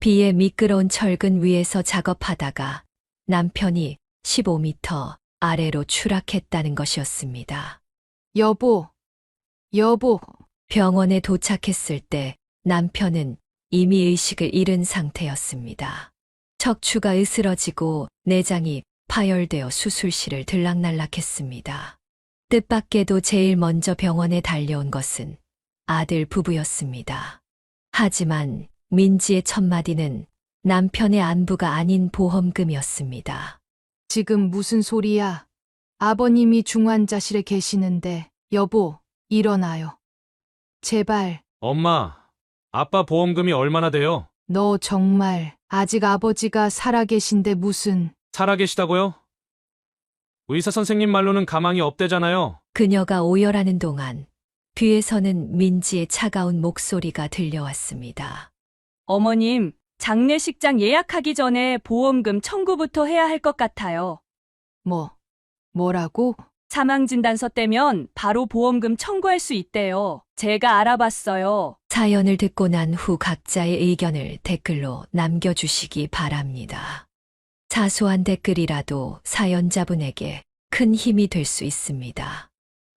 비에 미끄러운 철근 위에서 작업하다가 남편이 15m 아래로 추락했다는 것이었습니다. 여보, 여보, 병원에 도착했을 때 남편은 이미 의식을 잃은 상태였습니다. 척추가 으스러지고 내장이 파열되어 수술실을 들락날락했습니다. 뜻밖에도 제일 먼저 병원에 달려온 것은 아들 부부였습니다. 하지만 민지의 첫마디는 남편의 안부가 아닌 보험금이었습니다. 지금 무슨 소리야? 아버님이 중환자실에 계시는데, 여보, 일어나요. 제발, 엄마, 아빠 보험금이 얼마나 돼요? 너 정말 아직 아버지가 살아계신데 무슨, 살아계시다고요? 의사 선생님 말로는 가망이 없대잖아요. 그녀가 오열하는 동안 뒤에서는 민지의 차가운 목소리가 들려왔습니다. 어머님, 장례식장 예약하기 전에 보험금 청구부터 해야 할 것 같아요. 뭐라고? 사망진단서 떼면 바로 보험금 청구할 수 있대요. 제가 알아봤어요. 사연을 듣고 난 후 각자의 의견을 댓글로 남겨주시기 바랍니다. 사소한 댓글이라도 사연자분에게 큰 힘이 될 수 있습니다.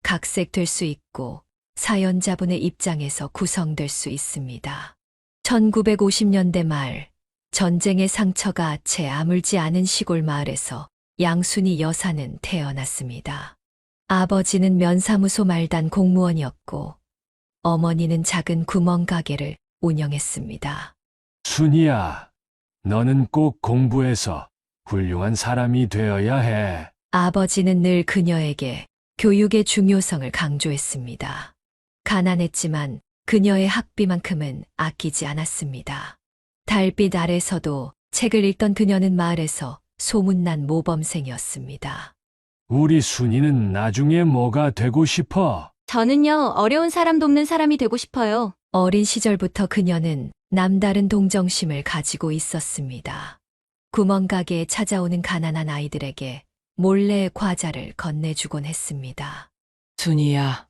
각색될 수 있고 사연자분의 입장에서 구성될 수 있습니다. 1950년대 말 전쟁의 상처가 채 아물지 않은 시골 마을에서 양순이 여사는 태어났습니다. 아버지는 면사무소 말단 공무원이었고 어머니는 작은 구멍가게를 운영했습니다. 순이야, 너는 꼭 공부해서 훌륭한 사람이 되어야 해. 아버지는 늘 그녀에게 교육의 중요성을 강조했습니다. 가난했지만 그녀의 학비만큼은 아끼지 않았습니다. 달빛 아래서도 책을 읽던 그녀는 마을에서 소문난 모범생이었습니다. 우리 순이는 나중에 뭐가 되고 싶어? 저는요, 어려운 사람 돕는 사람이 되고 싶어요. 어린 시절부터 그녀는 남다른 동정심을 가지고 있었습니다. 구멍가게에 찾아오는 가난한 아이들에게 몰래 과자를 건네주곤 했습니다. 순이야,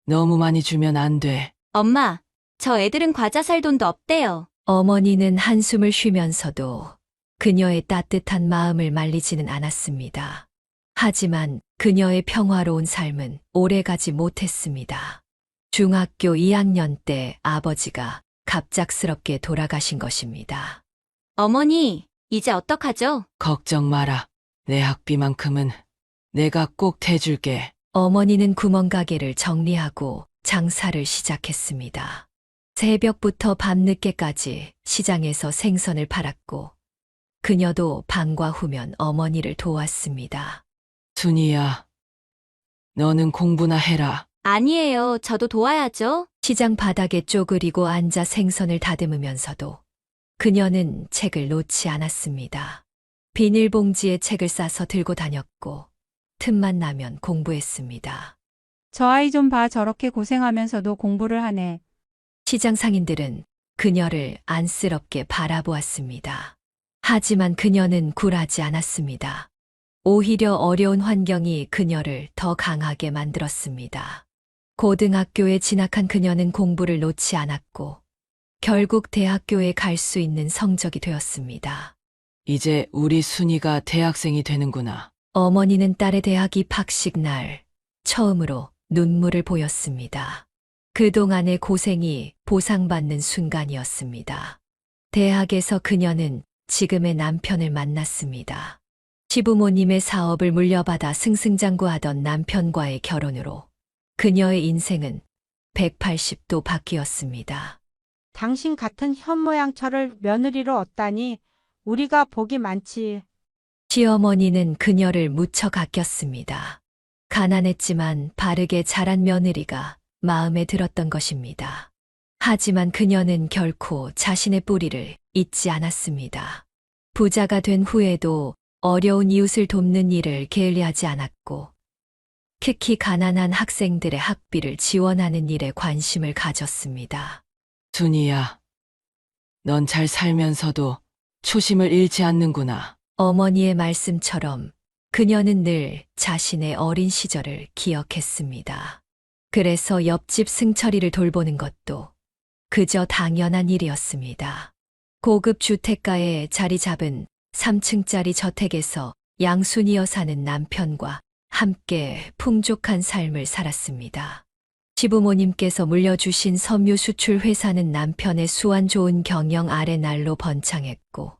너무 많이 주면 안 돼. 엄마, 저 애들은 과자 살 돈도 없대요. 어머니는 한숨을 쉬면서도 그녀의 따뜻한 마음을 말리지는 않았습니다. 하지만 그녀의 평화로운 삶은 오래가지 못했습니다. 중학교 2학년 때 아버지가 갑작스럽게 돌아가신 것입니다. 어머니, 이제 어떡하죠? 걱정 마라. 내 학비만큼은 내가 꼭 대줄게. 어머니는 구멍가게를 정리하고 장사를 시작했습니다. 새벽부터 밤늦게까지 시장에서 생선을 팔았고 그녀도 방과 후면 어머니를 도왔습니다. 순이야, 너는 공부나 해라. 아니에요. 저도 도와야죠. 시장 바닥에 쪼그리고 앉아 생선을 다듬으면서도 그녀는 책을 놓지 않았습니다. 비닐봉지에 책을 싸서 들고 다녔고 틈만 나면 공부했습니다. 저 아이 좀 봐. 저렇게 고생하면서도 공부를 하네. 시장 상인들은 그녀를 안쓰럽게 바라보았습니다. 하지만 그녀는 굴하지 않았습니다. 오히려 어려운 환경이 그녀를 더 강하게 만들었습니다. 고등학교에 진학한 그녀는 공부를 놓지 않았고 결국 대학교에 갈 수 있는 성적이 되었습니다. 이제 우리 순이가 대학생이 되는구나. 어머니는 딸의 대학 입학식 날 처음으로 눈물을 보였습니다. 그동안의 고생이 보상받는 순간이었습니다. 대학에서 그녀는 지금의 남편을 만났습니다. 시부모님의 사업을 물려받아 승승장구하던 남편과의 결혼으로 그녀의 인생은 180도 바뀌었습니다. 당신 같은 현모양처를 며느리로 얻다니 우리가 복이 많지. 시어머니는 그녀를 무척 아꼈습니다. 가난했지만 바르게 자란 며느리가 마음에 들었던 것입니다. 하지만 그녀는 결코 자신의 뿌리를 잊지 않았습니다. 부자가 된 후에도 어려운 이웃을 돕는 일을 게을리하지 않았고 특히 가난한 학생들의 학비를 지원하는 일에 관심을 가졌습니다. 순이야, 넌 잘 살면서도 초심을 잃지 않는구나. 어머니의 말씀처럼 그녀는 늘 자신의 어린 시절을 기억했습니다. 그래서 옆집 승철이를 돌보는 것도 그저 당연한 일이었습니다. 고급 주택가에 자리 잡은 3층짜리 저택에서 양순이어 사는 남편과 함께 풍족한 삶을 살았습니다. 시부모님께서 물려주신 섬유 수출 회사는 남편의 수완 좋은 경영 아래 날로 번창했고,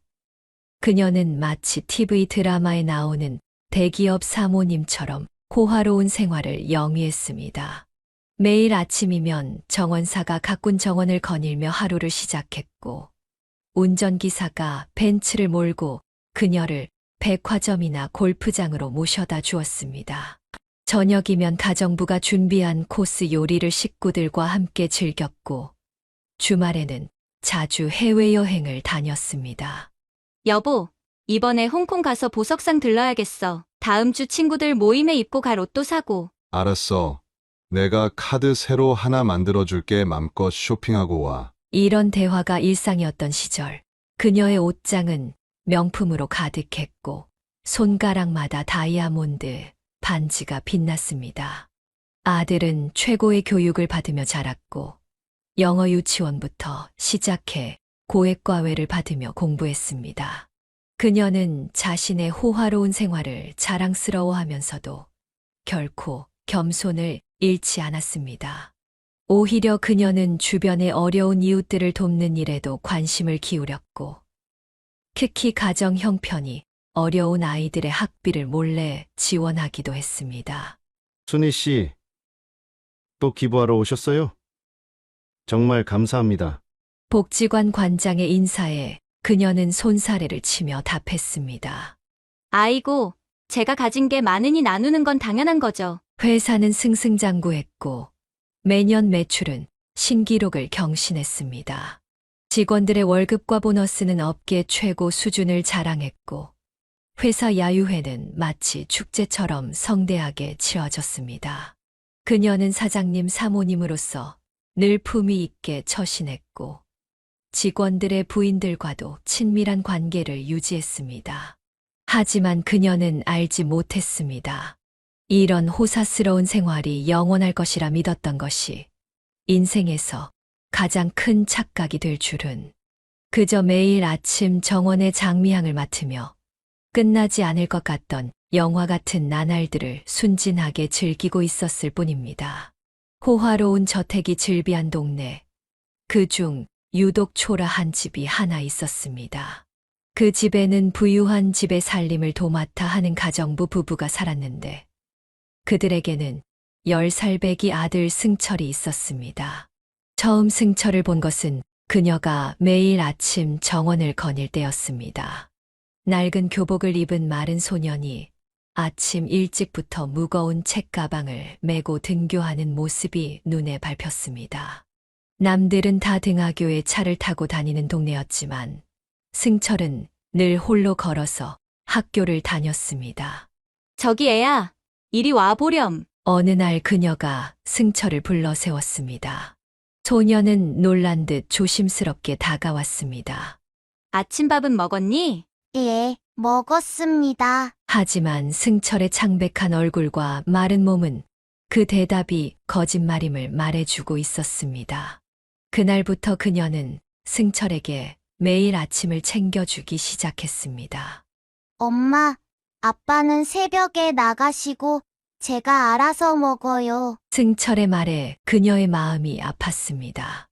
그녀는 마치 TV 드라마에 나오는 대기업 사모님처럼 호화로운 생활을 영위했습니다. 매일 아침이면 정원사가 가꾼 정원을 거닐며 하루를 시작했고, 운전기사가 벤츠를 몰고 그녀를 백화점이나 골프장으로 모셔다 주었습니다. 저녁이면 가정부가 준비한 코스 요리를 식구들과 함께 즐겼고, 주말에는 자주 해외여행을 다녔습니다. 여보, 이번에 홍콩 가서 보석상 들러야겠어. 다음 주 친구들 모임에 입고 갈 옷도 사고. 알았어. 내가 카드 새로 하나 만들어줄게. 맘껏 쇼핑하고 와. 이런 대화가 일상이었던 시절, 그녀의 옷장은 명품으로 가득했고, 손가락마다 다이아몬드, 반지가 빛났습니다. 아들은 최고의 교육을 받으며 자랐고, 영어 유치원부터 시작해 고액과외를 받으며 공부했습니다. 그녀는 자신의 호화로운 생활을 자랑스러워하면서도 결코 겸손을 잃지 않았습니다. 오히려 그녀는 주변의 어려운 이웃들을 돕는 일에도 관심을 기울였고, 특히 가정 형편이 어려운 아이들의 학비를 몰래 지원하기도 했습니다. 순희 씨, 또 기부하러 오셨어요? 정말 감사합니다. 복지관 관장의 인사에 그녀는 손사래를 치며 답했습니다. 아이고, 제가 가진 게 많으니 나누는 건 당연한 거죠. 회사는 승승장구했고, 매년 매출은 신기록을 경신했습니다. 직원들의 월급과 보너스는 업계 최고 수준을 자랑했고, 회사 야유회는 마치 축제처럼 성대하게 치러졌습니다. 그녀는 사장님 사모님으로서 늘 품위 있게 처신했고, 직원들의 부인들과도 친밀한 관계를 유지했습니다. 하지만 그녀는 알지 못했습니다. 이런 호사스러운 생활이 영원할 것이라 믿었던 것이 인생에서 가장 큰 착각이 될 줄은. 그저 매일 아침 정원의 장미향을 맡으며 끝나지 않을 것 같던 영화 같은 나날들을 순진하게 즐기고 있었을 뿐입니다. 호화로운 저택이 즐비한 동네, 그중 유독 초라한 집이 하나 있었습니다. 그 집에는 부유한 집의 살림을 도맡아 하는 가정부 부부가 살았는데, 그들에게는 10살 배기 아들 승철이 있었습니다. 처음 승철을 본 것은 그녀가 매일 아침 정원을 거닐 때였습니다. 낡은 교복을 입은 마른 소년이 아침 일찍부터 무거운 책가방을 메고 등교하는 모습이 눈에 밟혔습니다. 남들은 다 등하교에 차를 타고 다니는 동네였지만 승철은 늘 홀로 걸어서 학교를 다녔습니다. 저기 애야, 이리 와보렴. 어느 날 그녀가 승철을 불러 세웠습니다. 소녀는 놀란 듯 조심스럽게 다가왔습니다. 아침밥은 먹었니? 예, 먹었습니다. 하지만 승철의 창백한 얼굴과 마른 몸은 그 대답이 거짓말임을 말해주고 있었습니다. 그날부터 그녀는 승철에게 매일 아침을 챙겨주기 시작했습니다. 엄마, 아빠는 새벽에 나가시고 제가 알아서 먹어요. 승철의 말에 그녀의 마음이 아팠습니다.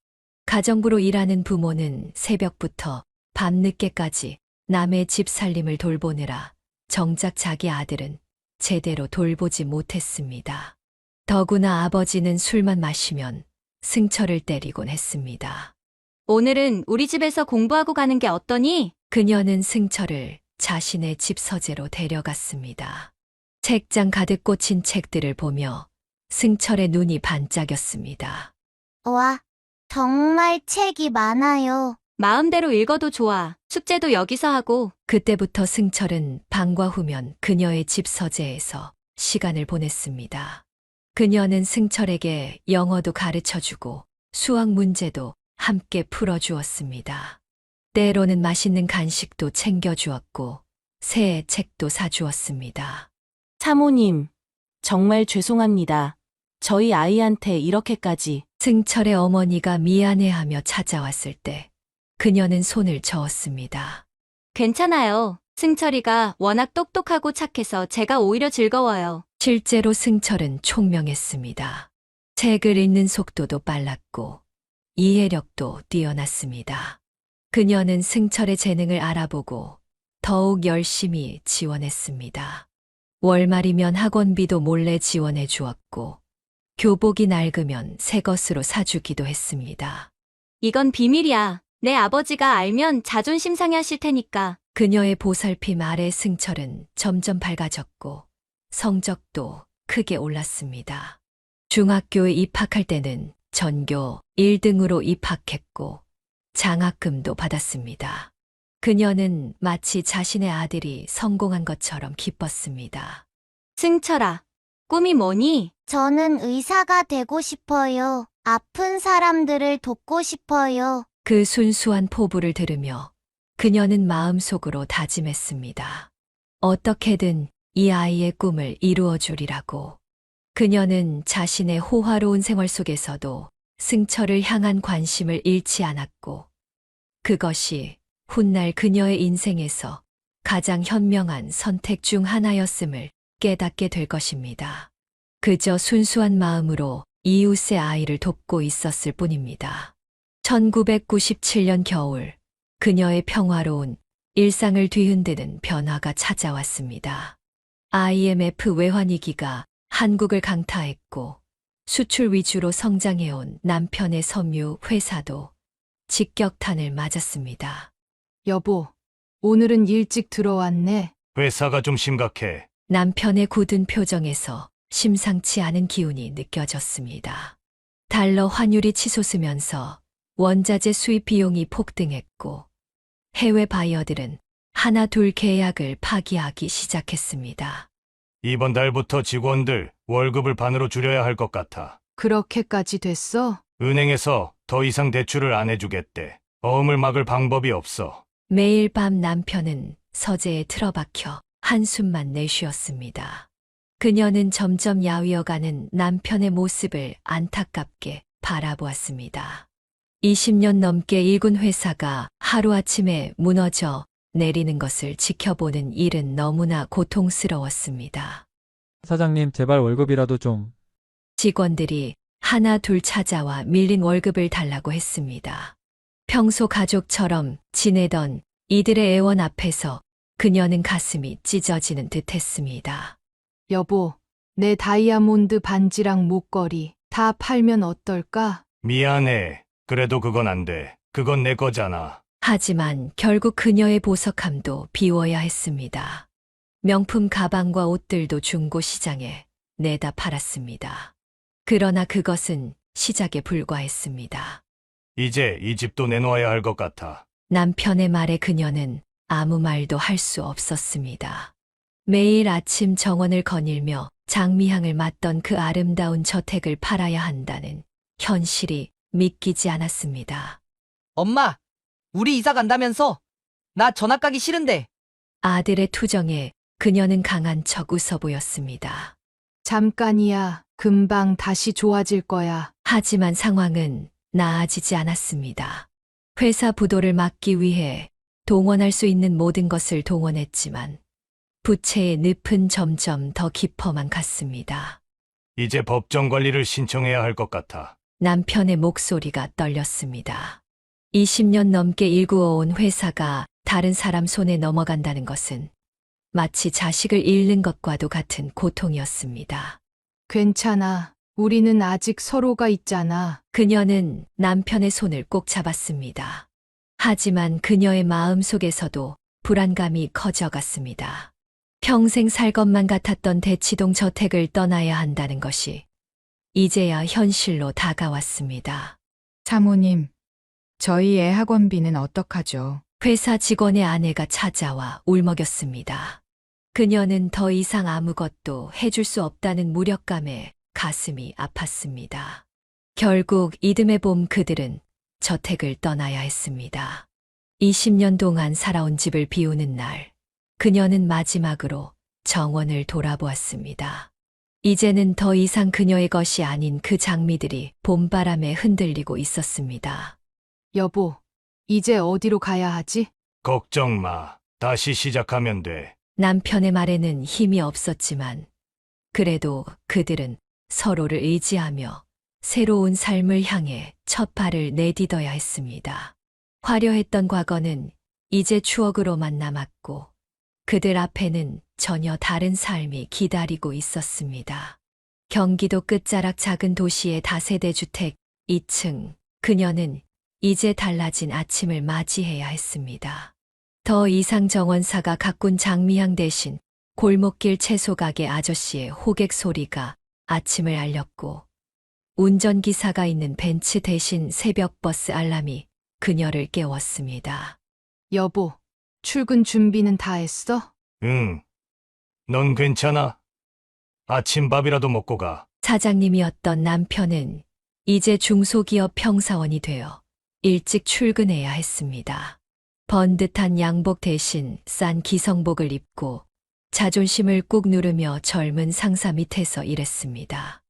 가정부로 일하는 부모는 새벽부터 밤늦게까지 남의 집 살림을 돌보느라 정작 자기 아들은 제대로 돌보지 못했습니다. 더구나 아버지는 술만 마시면 승철을 때리곤 했습니다. 오늘은 우리 집에서 공부하고 가는 게 어떠니? 그녀는 승철을 자신의 집 서재로 데려갔습니다. 책장 가득 꽂힌 책들을 보며 승철의 눈이 반짝였습니다. 와, 정말 책이 많아요. 마음대로 읽어도 좋아. 숙제도 여기서 하고. 그때부터 승철은 방과 후면 그녀의 집 서재에서 시간을 보냈습니다. 그녀는 승철에게 영어도 가르쳐주고 수학 문제도 함께 풀어주었습니다. 때로는 맛있는 간식도 챙겨주었고 새 책도 사주었습니다. 사모님, 정말 죄송합니다. 저희 아이한테 이렇게까지. 승철의 어머니가 미안해하며 찾아왔을 때 그녀는 손을 저었습니다. 괜찮아요. 승철이가 워낙 똑똑하고 착해서 제가 오히려 즐거워요. 실제로 승철은 총명했습니다. 책을 읽는 속도도 빨랐고 이해력도 뛰어났습니다. 그녀는 승철의 재능을 알아보고 더욱 열심히 지원했습니다. 월말이면 학원비도 몰래 지원해 주었고 교복이 낡으면 새 것으로 사주기도 했습니다. 이건 비밀이야. 내 아버지가 알면 자존심 상해하실 테니까. 그녀의 보살핌 아래 승철은 점점 밝아졌고 성적도 크게 올랐습니다. 중학교에 입학할 때는 전교 1등으로 입학했고 장학금도 받았습니다. 그녀는 마치 자신의 아들이 성공한 것처럼 기뻤습니다. 승철아, 꿈이 뭐니? 저는 의사가 되고 싶어요. 아픈 사람들을 돕고 싶어요. 그 순수한 포부를 들으며 그녀는 마음속으로 다짐했습니다. 어떻게든 이 아이의 꿈을 이루어 주리라고. 그녀는 자신의 호화로운 생활 속에서도 승철을 향한 관심을 잃지 않았고 그것이 훗날 그녀의 인생에서 가장 현명한 선택 중 하나였음을 깨닫게 될 것입니다. 그저 순수한 마음으로 이웃의 아이를 돕고 있었을 뿐입니다. 1997년 겨울, 그녀의 평화로운 일상을 뒤흔드는 변화가 찾아왔습니다. IMF 외환위기가 한국을 강타했고 수출 위주로 성장해온 남편의 섬유 회사도 직격탄을 맞았습니다. 여보, 오늘은 일찍 들어왔네. 회사가 좀 심각해. 남편의 굳은 표정에서 심상치 않은 기운이 느껴졌습니다. 달러 환율이 치솟으면서 원자재 수입 비용이 폭등했고 해외 바이어들은 하나 둘 계약을 파기하기 시작했습니다. 이번 달부터 직원들 월급을 반으로 줄여야 할 것 같아. 그렇게까지 됐어? 은행에서 더 이상 대출을 안 해주겠대. 어음을 막을 방법이 없어. 매일 밤 남편은 서재에 틀어박혀 한숨만 내쉬었습니다. 그녀는 점점 야위어가는 남편의 모습을 안타깝게 바라보았습니다. 20년 넘게 일군 회사가 하루아침에 무너져 내리는 것을 지켜보는 일은 너무나 고통스러웠습니다. 사장님, 제발 월급이라도 좀. 직원들이 하나 둘 찾아와 밀린 월급을 달라고 했습니다. 평소 가족처럼 지내던 이들의 애원 앞에서 그녀는 가슴이 찢어지는 듯 했습니다. 여보, 내 다이아몬드 반지랑 목걸이 다 팔면 어떨까? 미안해. 그래도 그건 안 돼. 그건 내 거잖아. 하지만 결국 그녀의 보석함도 비워야 했습니다. 명품 가방과 옷들도 중고 시장에 내다 팔았습니다. 그러나 그것은 시작에 불과했습니다. 이제 이 집도 내놓아야 할 것 같아. 남편의 말에 그녀는 아무 말도 할 수 없었습니다. 매일 아침 정원을 거닐며 장미향을 맡던 그 아름다운 저택을 팔아야 한다는 현실이 믿기지 않았습니다. 엄마, 우리 이사 간다면서? 나 전학 가기 싫은데. 아들의 투정에 그녀는 강한 척 웃어 보였습니다. 잠깐이야. 금방 다시 좋아질 거야. 하지만 상황은 나아지지 않았습니다. 회사 부도를 막기 위해 동원할 수 있는 모든 것을 동원했지만 부채의 늪은 점점 더 깊어만 갔습니다. 이제 법정 관리를 신청해야 할 것 같아. 남편의 목소리가 떨렸습니다. 20년 넘게 일구어온 회사가 다른 사람 손에 넘어간다는 것은 마치 자식을 잃는 것과도 같은 고통이었습니다. 괜찮아. 우리는 아직 서로가 있잖아. 그녀는 남편의 손을 꼭 잡았습니다. 하지만 그녀의 마음 속에서도 불안감이 커져갔습니다. 평생 살 것만 같았던 대치동 저택을 떠나야 한다는 것이 이제야 현실로 다가왔습니다. 사모님, 저희 애 학원비는 어떡하죠? 회사 직원의 아내가 찾아와 울먹였습니다. 그녀는 더 이상 아무것도 해줄 수 없다는 무력감에 가슴이 아팠습니다. 결국 이듬해 봄 그들은 저택을 떠나야 했습니다. 20년 동안 살아온 집을 비우는 날, 그녀는 마지막으로 정원을 돌아보았습니다. 이제는 더 이상 그녀의 것이 아닌 그 장미들이 봄바람에 흔들리고 있었습니다. 여보, 이제 어디로 가야 하지? 걱정 마. 다시 시작하면 돼. 남편의 말에는 힘이 없었지만 그래도 그들은 서로를 의지하며 새로운 삶을 향해 첫 발을 내딛어야 했습니다. 화려했던 과거는 이제 추억으로만 남았고 그들 앞에는 전혀 다른 삶이 기다리고 있었습니다. 경기도 끝자락 작은 도시의 다세대 주택 2층. 그녀는 이제 달라진 아침을 맞이해야 했습니다. 더 이상 정원사가 가꾼 장미향 대신 골목길 채소가게 아저씨의 호객 소리가 아침을 알렸고 운전기사가 있는 벤츠 대신 새벽 버스 알람이 그녀를 깨웠습니다. 여보, 출근 준비는 다 했어? 응. 넌 괜찮아? 아침밥이라도 먹고 가. 사장님이었던 남편은 이제 중소기업 평사원이 되어 일찍 출근해야 했습니다. 번듯한 양복 대신 싼 기성복을 입고 자존심을 꾹 누르며 젊은 상사 밑에서 일했습니다.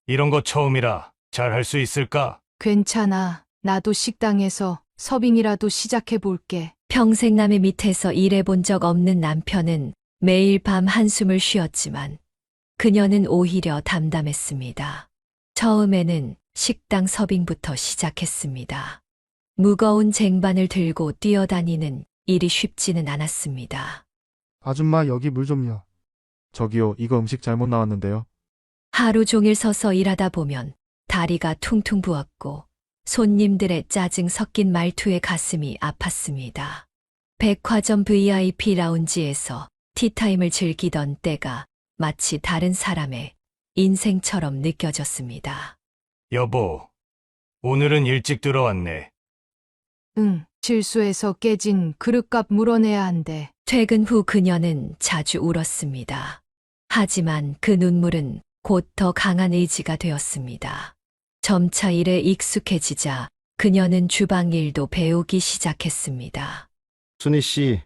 이런 거 처음이라 잘 할 수 있을까? 괜찮아. 나도 식당에서 서빙이라도 시작해 볼게. 평생 남의 밑에서 일해본 적 없는 남편은 매일 밤 한숨을 쉬었지만 그녀는 오히려 담담했습니다. 처음에는 식당 서빙부터 시작했습니다. 무거운 쟁반을 들고 뛰어다니는 일이 쉽지는 않았습니다. 아줌마 여기 물 좀요. 저기요, 이거 음식 잘못 나왔는데요. 하루 종일 서서 일하다 보면 다리가 퉁퉁 부었고 손님들의 짜증 섞인 말투에 가슴이 아팠습니다. 백화점 VIP 라운지에서 티타임을 즐기던 때가 마치 다른 사람의 인생처럼 느껴졌습니다. 여보, 오늘은 일찍 들어왔네. 응, 실수해서 깨진 그릇값 물어내야 한대. 퇴근 후 그녀는 자주 울었습니다. 하지만 그 눈물은 곧 더 강한 의지가 되었습니다. 점차 일에 익숙해지자 그녀는 주방 일도 배우기 시작했습니다. 순희 씨,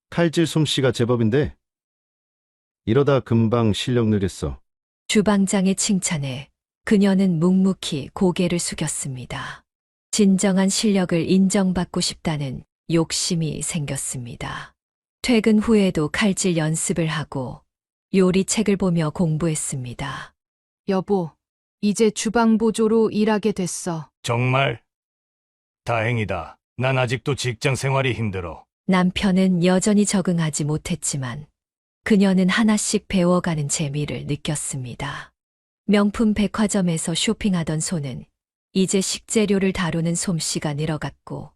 칼질 솜씨가 제법인데 이러다 금방 실력 늘겠어. 주방장의 칭찬에 그녀는 묵묵히 고개를 숙였습니다. 진정한 실력을 인정받고 싶다는 욕심이 생겼습니다. 퇴근 후에도 칼질 연습을 하고 요리책을 보며 공부했습니다. 여보, 이제 주방 보조로 일하게 됐어. 정말? 다행이다. 난 아직도 직장 생활이 힘들어. 남편은 여전히 적응하지 못했지만 그녀는 하나씩 배워가는 재미를 느꼈습니다. 명품 백화점에서 쇼핑하던 손은 이제 식재료를 다루는 솜씨가 늘어갔고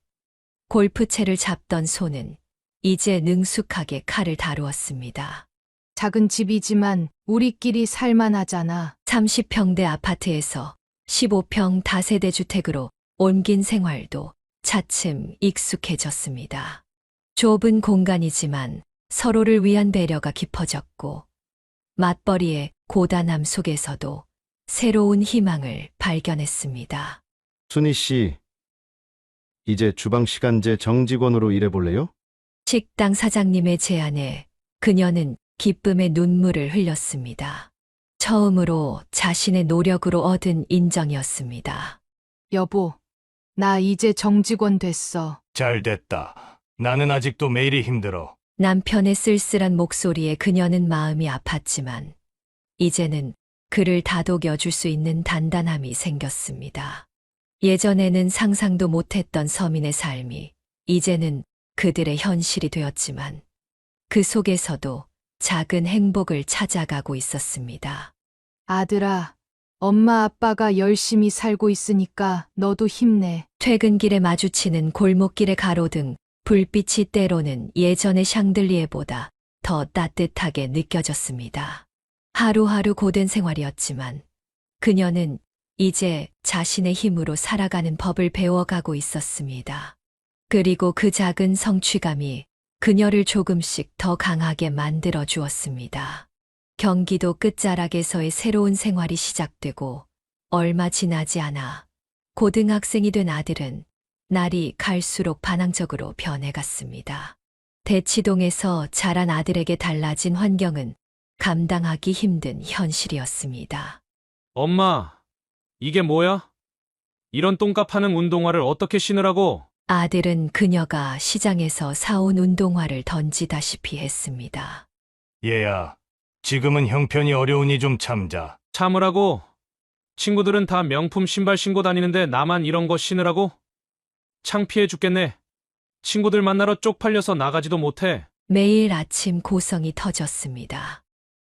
골프채를 잡던 손은 이제 능숙하게 칼을 다루었습니다. 작은 집이지만 우리끼리 살만하잖아. 30평대 아파트에서 15평 다세대 주택으로 옮긴 생활도 차츰 익숙해졌습니다. 좁은 공간이지만 서로를 위한 배려가 깊어졌고 맞벌이의 고단함 속에서도 새로운 희망을 발견했습니다. 순희 씨, 이제 주방 시간제 정직원으로 일해볼래요? 식당 사장님의 제안에 그녀는 기쁨의 눈물을 흘렸습니다. 처음으로 자신의 노력으로 얻은 인정이었습니다. 여보, 나 이제 정직원 됐어. 잘 됐다. 나는 아직도 매일이 힘들어. 남편의 쓸쓸한 목소리에 그녀는 마음이 아팠지만 이제는 그를 다독여줄 수 있는 단단함이 생겼습니다. 예전에는 상상도 못했던 서민의 삶이 이제는 그들의 현실이 되었지만 그 속에서도 작은 행복을 찾아가고 있었습니다. 아들아, 엄마 아빠가 열심히 살고 있으니까 너도 힘내. 퇴근길에 마주치는 골목길의 가로등, 불빛이 때로는 예전의 샹들리에보다 더 따뜻하게 느껴졌습니다. 하루하루 고된 생활이었지만 그녀는 이제 자신의 힘으로 살아가는 법을 배워가고 있었습니다. 그리고 그 작은 성취감이 그녀를 조금씩 더 강하게 만들어 주었습니다. 경기도 끝자락에서의 새로운 생활이 시작되고 얼마 지나지 않아 고등학생이 된 아들은 날이 갈수록 반항적으로 변해갔습니다. 대치동에서 자란 아들에게 달라진 환경은 감당하기 힘든 현실이었습니다. 엄마, 이게 뭐야? 이런 똥값 하는 운동화를 어떻게 신으라고? 아들은 그녀가 시장에서 사온 운동화를 던지다시피 했습니다. 얘야, 지금은 형편이 어려우니 좀 참자. 참으라고. 친구들은 다 명품 신발 신고 다니는데 나만 이런 거 신으라고? 창피해 죽겠네. 친구들 만나러 쪽팔려서 나가지도 못해. 매일 아침 고성이 터졌습니다.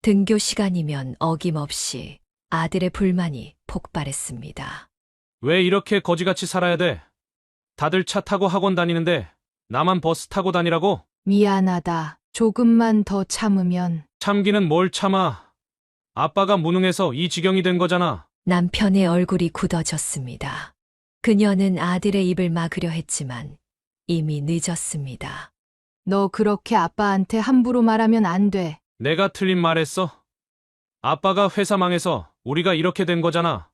등교 시간이면 어김없이 아들의 불만이 폭발했습니다. 왜 이렇게 거지같이 살아야 돼? 다들 차 타고 학원 다니는데 나만 버스 타고 다니라고? 미안하다. 조금만 더 참으면. 참기는 뭘 참아. 아빠가 무능해서 이 지경이 된 거잖아. 남편의 얼굴이 굳어졌습니다. 그녀는 아들의 입을 막으려 했지만 이미 늦었습니다. 너 그렇게 아빠한테 함부로 말하면 안 돼. 내가 틀린 말했어? 아빠가 회사 망해서 우리가 이렇게 된 거잖아.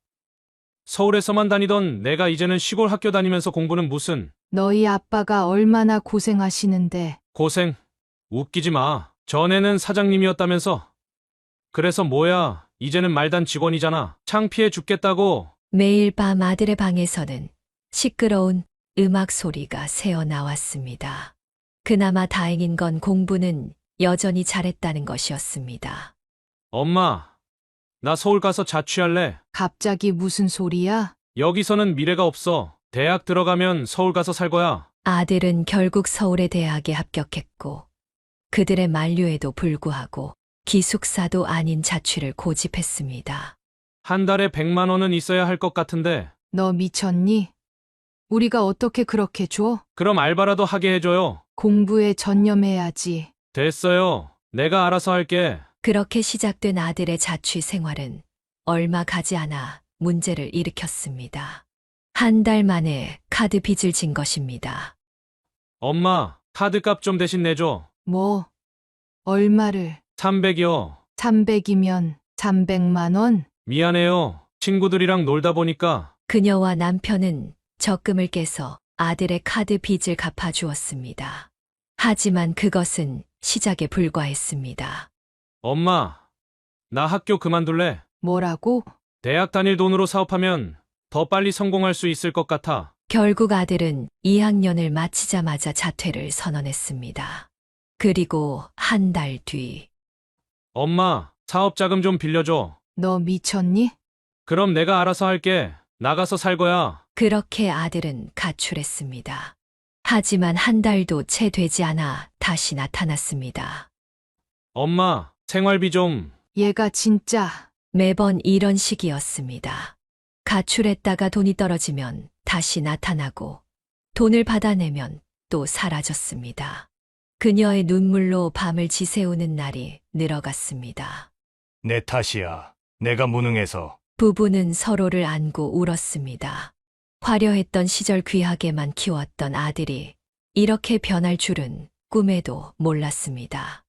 서울에서만 다니던 내가 이제는 시골 학교 다니면서 공부는 무슨 너희 아빠가 얼마나 고생하시는데. 고생. 웃기지 마. 전에는 사장님이었다면서. 그래서 뭐야, 이제는 말단 직원이잖아. 창피해 죽겠다고. 매일 밤 아들의 방에서는 시끄러운 음악 소리가 새어 나왔습니다. 그나마 다행인 건 공부는 여전히 잘했다는 것이었습니다. 엄마, 나 서울 가서 자취할래. 갑자기 무슨 소리야? 여기서는 미래가 없어. 대학 들어가면 서울 가서 살 거야. 아들은 결국 서울의 대학에 합격했고 그들의 만류에도 불구하고 기숙사도 아닌 자취를 고집했습니다. 한 달에 100만 원은 있어야 할 것 같은데. 너 미쳤니? 우리가 어떻게 그렇게 줘? 그럼 알바라도 하게 해줘요. 공부에 전념해야지. 됐어요. 내가 알아서 할게. 그렇게 시작된 아들의 자취 생활은 얼마 가지 않아 문제를 일으켰습니다. 한 달 만에 카드 빚을 진 것입니다. 엄마, 카드값 좀 대신 내줘. 뭐? 얼마를? 300이요. 300이면 300만 원? 미안해요. 친구들이랑 놀다 보니까. 그녀와 남편은 적금을 깨서 아들의 카드 빚을 갚아주었습니다. 하지만 그것은 시작에 불과했습니다. 엄마, 나 학교 그만둘래. 뭐라고? 대학 다닐 돈으로 사업하면 더 빨리 성공할 수 있을 것 같아. 결국 아들은 2학년을 마치자마자 자퇴를 선언했습니다. 그리고 한 달 뒤, 엄마, 사업 자금 좀 빌려줘. 너 미쳤니? 그럼 내가 알아서 할게. 나가서 살 거야. 그렇게 아들은 가출했습니다. 하지만 한 달도 채 되지 않아 다시 나타났습니다. 엄마, 생활비 좀. 얘가 진짜. 매번 이런 식이었습니다. 가출했다가 돈이 떨어지면 다시 나타나고 돈을 받아내면 또 사라졌습니다. 그녀의 눈물로 밤을 지새우는 날이 늘어갔습니다. 내 탓이야. 내가 무능해서. 부부는 서로를 안고 울었습니다. 화려했던 시절 귀하게만 키웠던 아들이 이렇게 변할 줄은 꿈에도 몰랐습니다.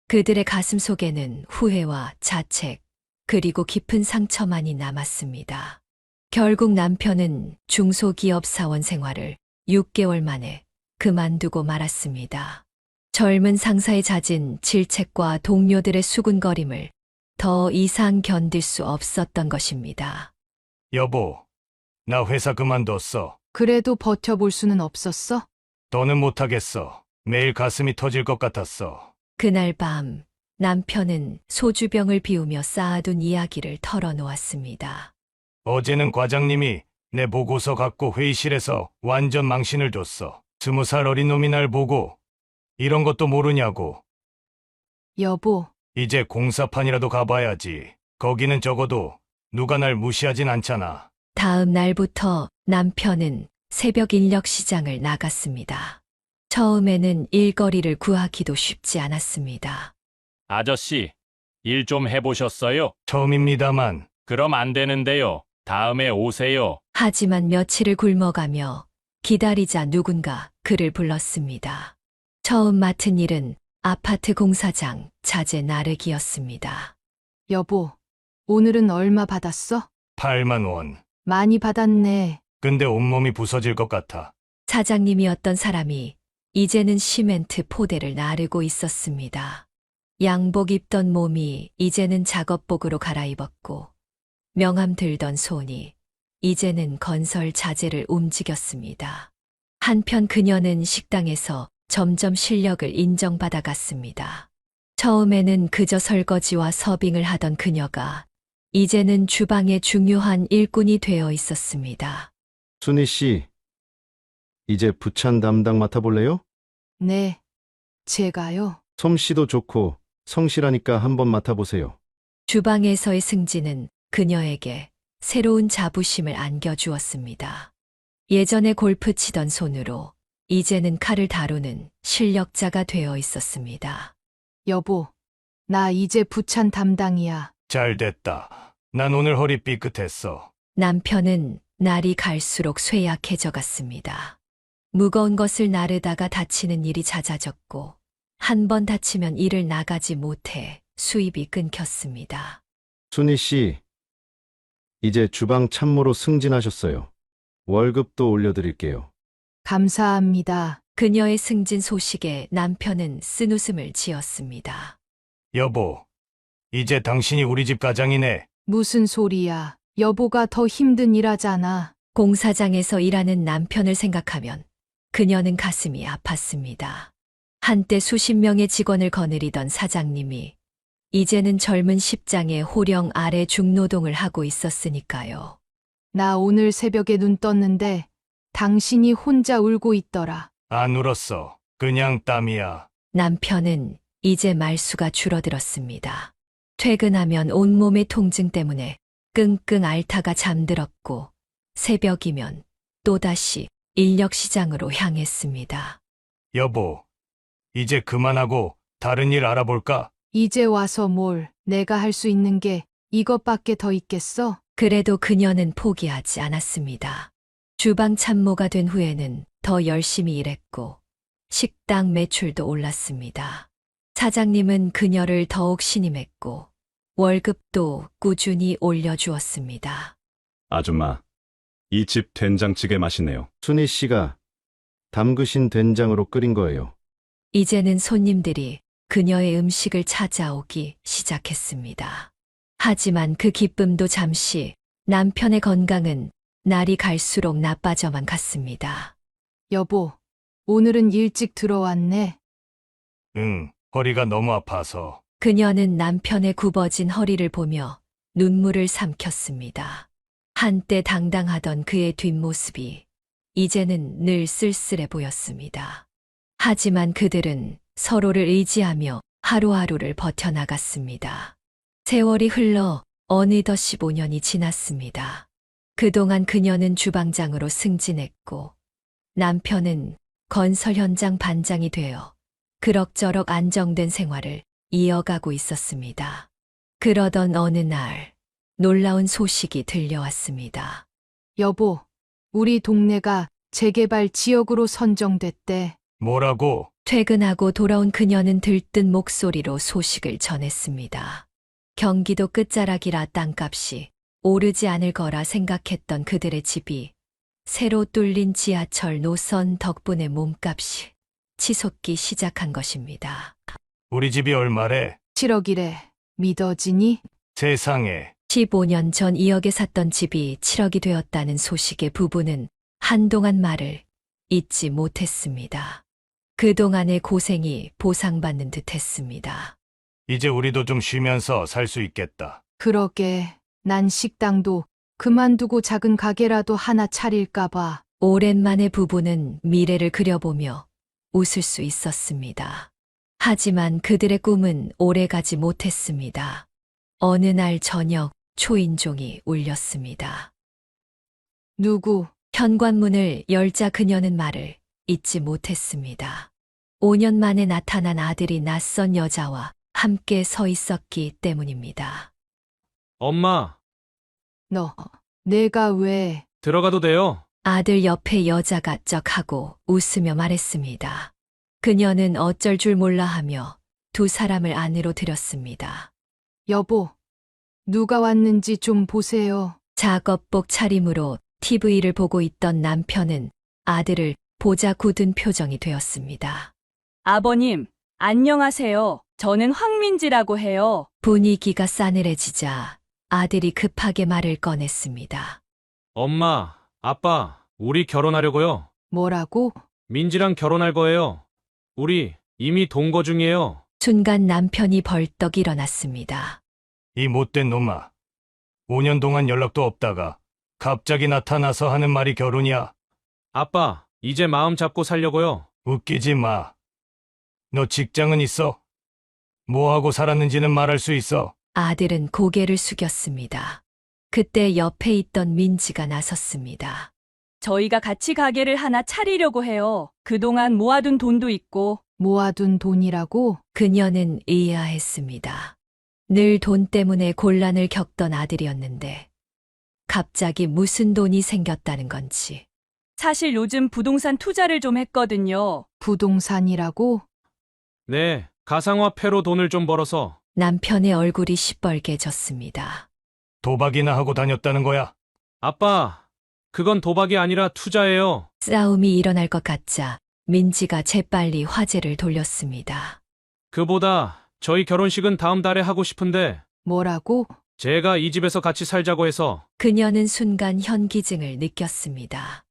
그들의 가슴 속에는 후회와 자책, 그리고 깊은 상처만이 남았습니다. 결국 남편은 중소기업 사원 생활을 6개월 만에 그만두고 말았습니다. 젊은 상사의 잦은 질책과 동료들의 수군거림을 더 이상 견딜 수 없었던 것입니다. 여보, 나 회사 그만뒀어. 그래도 버텨볼 수는 없었어? 더는 못하겠어. 매일 가슴이 터질 것 같았어. 그날 밤 남편은 소주병을 비우며 쌓아둔 이야기를 털어놓았습니다. 어제는 과장님이 내 보고서 갖고 회의실에서 완전 망신을 줬어. 20살 어린 놈이 날 보고 이런 것도 모르냐고. 여보, 이제 공사판이라도 가봐야지. 거기는 적어도 누가 날 무시하진 않잖아. 다음 날부터 남편은 새벽 인력 시장을 나갔습니다. 처음에는 일거리를 구하기도 쉽지 않았습니다. 아저씨, 일 좀 해보셨어요? 처음입니다만. 그럼 안 되는데요. 다음에 오세요. 하지만 며칠을 굶어가며 기다리자 누군가 그를 불렀습니다. 처음 맡은 일은 아파트 공사장 자재 나르기였습니다. 여보, 오늘은 얼마 받았어? 8만 원. 많이 받았네. 근데 온몸이 부서질 것 같아. 사장님이었던 사람이 이제는 시멘트 포대를 나르고 있었습니다. 양복 입던 몸이 이제는 작업복으로 갈아입었고 명함 들던 손이 이제는 건설 자재를 움직였습니다. 한편 그녀는 식당에서 점점 실력을 인정받아 갔습니다. 처음에는 그저 설거지와 서빙을 하던 그녀가 이제는 주방의 중요한 일꾼이 되어 있었습니다. 순희 씨, 이제 부찬 담당 맡아볼래요? 네. 제가요? 솜씨도 좋고 성실하니까 한번 맡아보세요. 주방에서의 승진은 그녀에게 새로운 자부심을 안겨주었습니다. 예전에 골프 치던 손으로 이제는 칼을 다루는 실력자가 되어 있었습니다. 여보, 나 이제 부찬 담당이야. 잘 됐다. 난 오늘 허리 삐끗했어. 남편은 날이 갈수록 쇠약해져 갔습니다. 무거운 것을 나르다가 다치는 일이 잦아졌고, 한 번 다치면 일을 나가지 못해 수입이 끊겼습니다. 순희 씨, 이제 주방 참모로 승진하셨어요. 월급도 올려드릴게요. 감사합니다. 그녀의 승진 소식에 남편은 쓴웃음을 지었습니다. 여보, 이제 당신이 우리 집 가장이네. 무슨 소리야. 여보가 더 힘든 일 하잖아. 공사장에서 일하는 남편을 생각하면 그녀는 가슴이 아팠습니다. 한때 수십 명의 직원을 거느리던 사장님이 이제는 젊은 십장의 호령 아래 중노동을 하고 있었으니까요. 나 오늘 새벽에 눈 떴는데 당신이 혼자 울고 있더라. 안 울었어. 그냥 땀이야. 남편은 이제 말수가 줄어들었습니다. 퇴근하면 온몸의 통증 때문에 끙끙 앓다가 잠들었고 새벽이면 또다시 인력시장으로 향했습니다. 여보, 이제 그만하고 다른 일 알아볼까? 이제 와서 뭘 내가 할 수 있는 게 이것밖에 더 있겠어? 그래도 그녀는 포기하지 않았습니다. 주방 참모가 된 후에는 더 열심히 일했고 식당 매출도 올랐습니다. 사장님은 그녀를 더욱 신임했고 월급도 꾸준히 올려주었습니다. 아줌마, 이 집 된장찌개 맛이네요. 순희 씨가 담그신 된장으로 끓인 거예요. 이제는 손님들이 그녀의 음식을 찾아오기 시작했습니다. 하지만 그 기쁨도 잠시, 남편의 건강은 날이 갈수록 나빠져만 갔습니다. 여보, 오늘은 일찍 들어왔네. 응, 허리가 너무 아파서. 그녀는 남편의 굽어진 허리를 보며 눈물을 삼켰습니다. 한때 당당하던 그의 뒷모습이 이제는 늘 쓸쓸해 보였습니다. 하지만 그들은 서로를 의지하며 하루하루를 버텨나갔습니다. 세월이 흘러 어느덧 15년이 지났습니다. 그동안 그녀는 주방장으로 승진했고 남편은 건설 현장 반장이 되어 그럭저럭 안정된 생활을 이어가고 있었습니다. 그러던 어느 날 놀라운 소식이 들려왔습니다. 여보, 우리 동네가 재개발 지역으로 선정됐대. 뭐라고? 퇴근하고 돌아온 그녀는 들뜬 목소리로 소식을 전했습니다. 경기도 끝자락이라 땅값이 오르지 않을 거라 생각했던 그들의 집이 새로 뚫린 지하철 노선 덕분에 몸값이 치솟기 시작한 것입니다. 우리 집이 얼마래? 7억이래. 믿어지니? 세상에. 15년 전 2억에 샀던 집이 7억이 되었다는 소식에 부부는 한동안 말을 잇지 못했습니다. 그동안의 고생이 보상받는 듯 했습니다. 이제 우리도 좀 쉬면서 살 수 있겠다. 그러게. 난 식당도 그만두고 작은 가게라도 하나 차릴까봐. 오랜만에 부부는 미래를 그려보며 웃을 수 있었습니다. 하지만 그들의 꿈은 오래가지 못했습니다. 어느 날 저녁 초인종이 울렸습니다. 누구? 현관문을 열자 그녀는 말을 잊지 못했습니다. 5년 만에 나타난 아들이 낯선 여자와 함께 서 있었기 때문입니다. 엄마, 너, 내가 왜? 들어가도 돼요? 아들 옆에 여자가 쩍하고 웃으며 말했습니다. 그녀는 어쩔 줄 몰라 하며 두 사람을 안으로 들였습니다. 여보, 누가 왔는지 좀 보세요. 작업복 차림으로 TV를 보고 있던 남편은 아들을 보자 굳은 표정이 되었습니다. 아버님, 안녕하세요. 저는 황민지라고 해요. 분위기가 싸늘해지자 아들이 급하게 말을 꺼냈습니다. 엄마, 아빠, 우리 결혼하려고요. 뭐라고? 민지랑 결혼할 거예요. 우리 이미 동거 중이에요. 순간 남편이 벌떡 일어났습니다. 이 못된 놈아. 5년 동안 연락도 없다가 갑자기 나타나서 하는 말이 결혼이야. 아빠, 이제 마음 잡고 살려고요. 웃기지 마. 너 직장은 있어? 뭐 하고 살았는지는 말할 수 있어? 아들은 고개를 숙였습니다. 그때 옆에 있던 민지가 나섰습니다. 저희가 같이 가게를 하나 차리려고 해요. 그동안 모아둔 돈도 있고. 모아둔 돈이라고? 그녀는 의아했습니다. 늘 돈 때문에 곤란을 겪던 아들이었는데 갑자기 무슨 돈이 생겼다는 건지. 사실 요즘 부동산 투자를 좀 했거든요. 부동산이라고? 네, 가상화폐로 돈을 좀 벌어서. 남편의 얼굴이 시뻘개졌습니다. 도박이나 하고 다녔다는 거야? 아빠, 그건 도박이 아니라 투자예요. 싸움이 일어날 것 같자 민지가 재빨리 화제를 돌렸습니다. 그보다 저희 결혼식은 다음 달에 하고 싶은데 뭐라고? 제가 이 집에서 같이 살자고 해서. 그녀는 순간 현기증을 느꼈습니다.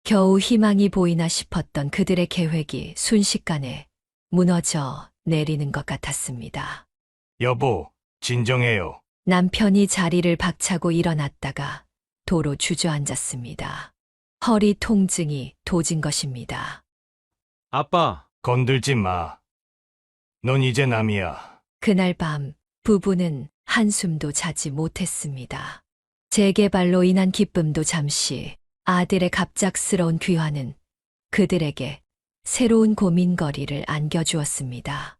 겨우 희망이 보이나 싶었던 그들의 계획이 순식간에 무너져 내리는 것 같았습니다. 여보, 진정해요. 남편이 자리를 박차고 일어났다가 도로 주저앉았습니다. 허리 통증이 도진 것입니다. 아빠, 건들지 마. 넌 이제 남이야. 그날 밤 부부는 한숨도 자지 못했습니다. 재개발로 인한 기쁨도 잠시, 아들의 갑작스러운 귀환은 그들에게 새로운 고민거리를 안겨주었습니다.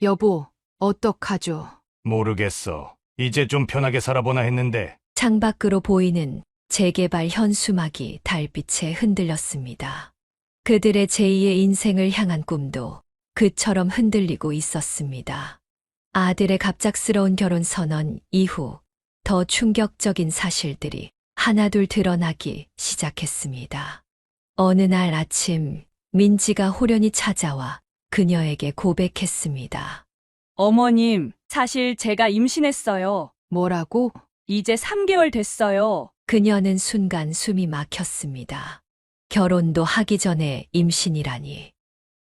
여보, 어떡하죠? 모르겠어. 이제 좀 편하게 살아보나 했는데. 창밖으로 보이는 재개발 현수막이 달빛에 흔들렸습니다. 그들의 제2의 인생을 향한 꿈도 그처럼 흔들리고 있었습니다. 아들의 갑작스러운 결혼 선언 이후 더 충격적인 사실들이 하나둘 드러나기 시작했습니다. 어느 날 아침 민지가 호련히 찾아와 그녀에게 고백했습니다. 어머님, 사실 제가 임신했어요. 뭐라고? 이제 3개월 됐어요. 그녀는 순간 숨이 막혔습니다. 결혼도 하기 전에 임신이라니.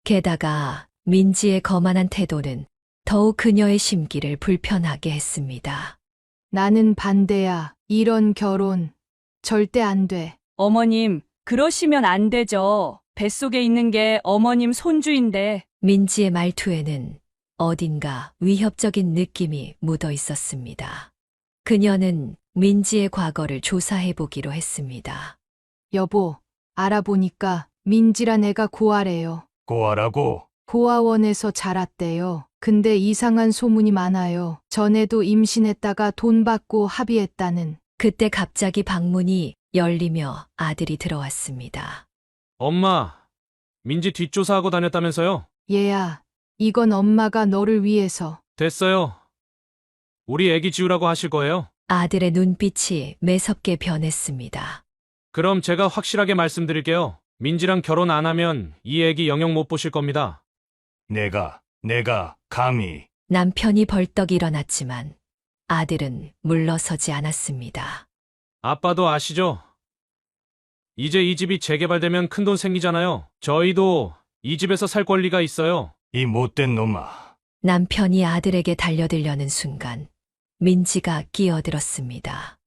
게다가 민지의 거만한 태도는 더욱 그녀의 심기를 불편하게 했습니다. 나는 반대야. 이런 결혼 절대 안 돼. 어머님, 그러시면 안 되죠. 뱃속에 있는 게 어머님 손주인데. 민지의 말투에는 어딘가 위협적인 느낌이 묻어 있었습니다. 그녀는 민지의 과거를 조사해 보기로 했습니다. 여보, 알아보니까 민지란 애가 고아래요. 고아라고? 고아원에서 자랐대요. 근데 이상한 소문이 많아요. 전에도 임신했다가 돈 받고 합의했다는. 그때 갑자기 방문이 열리며 아들이 들어왔습니다. 엄마, 민지 뒷조사하고 다녔다면서요? 얘야, 이건 엄마가 너를 위해서. 됐어요. 우리 애기 지우라고 하실 거예요? 아들의 눈빛이 매섭게 변했습니다. 그럼 제가 확실하게 말씀드릴게요. 민지랑 결혼 안 하면 이 애기 영영 못 보실 겁니다. 내가 감히. 남편이 벌떡 일어났지만 아들은 물러서지 않았습니다. 아빠도 아시죠? 이제 이 집이 재개발되면 큰돈 생기잖아요. 저희도 이 집에서 살 권리가 있어요. 이 못된 놈아. 남편이 아들에게 달려들려는 순간 민지가 끼어들었습니다.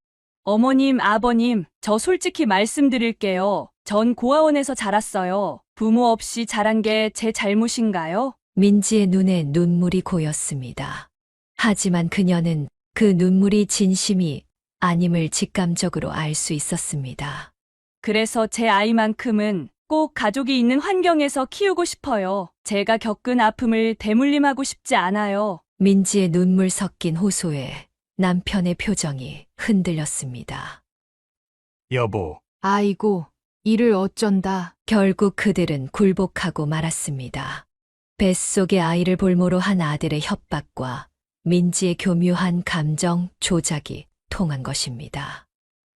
어머님, 아버님, 저 솔직히 말씀드릴게요. 전 고아원에서 자랐어요. 부모 없이 자란 게 제 잘못인가요? 민지의 눈에 눈물이 고였습니다. 하지만 그녀는 그 눈물이 진심이 아님을 직감적으로 알 수 있었습니다. 그래서 제 아이만큼은 꼭 가족이 있는 환경에서 키우고 싶어요. 제가 겪은 아픔을 대물림하고 싶지 않아요. 민지의 눈물 섞인 호소에 남편의 표정이 흔들렸습니다. 여보. 아이고, 이를 어쩐다. 결국 그들은 굴복하고 말았습니다. 뱃속의 아이를 볼모로 한 아들의 협박과 민지의 교묘한 감정 조작이 통한 것입니다.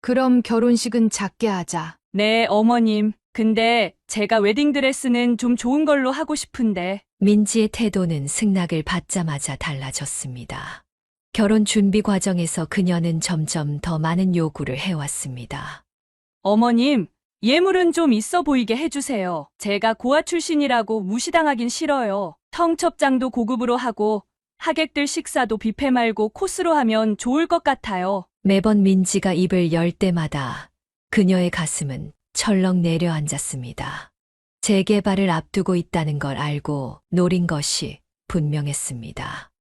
그럼 결혼식은 작게 하자. 네, 어머님. 근데 제가 웨딩드레스는 좀 좋은 걸로 하고 싶은데. 민지의 태도는 승낙을 받자마자 달라졌습니다. 결혼 준비 과정에서 그녀는 점점 더 많은 요구를 해왔습니다. 어머님, 예물은 좀 있어 보이게 해주세요. 제가 고아 출신이라고 무시당하긴 싫어요. 청첩장도 고급으로 하고 하객들 식사도 뷔페 말고 코스로 하면 좋을 것 같아요. 매번 민지가 입을 열 때마다 그녀의 가슴은 철렁 내려앉았습니다. 재개발을 앞두고 있다는 걸 알고 노린 것이 분명했습니다.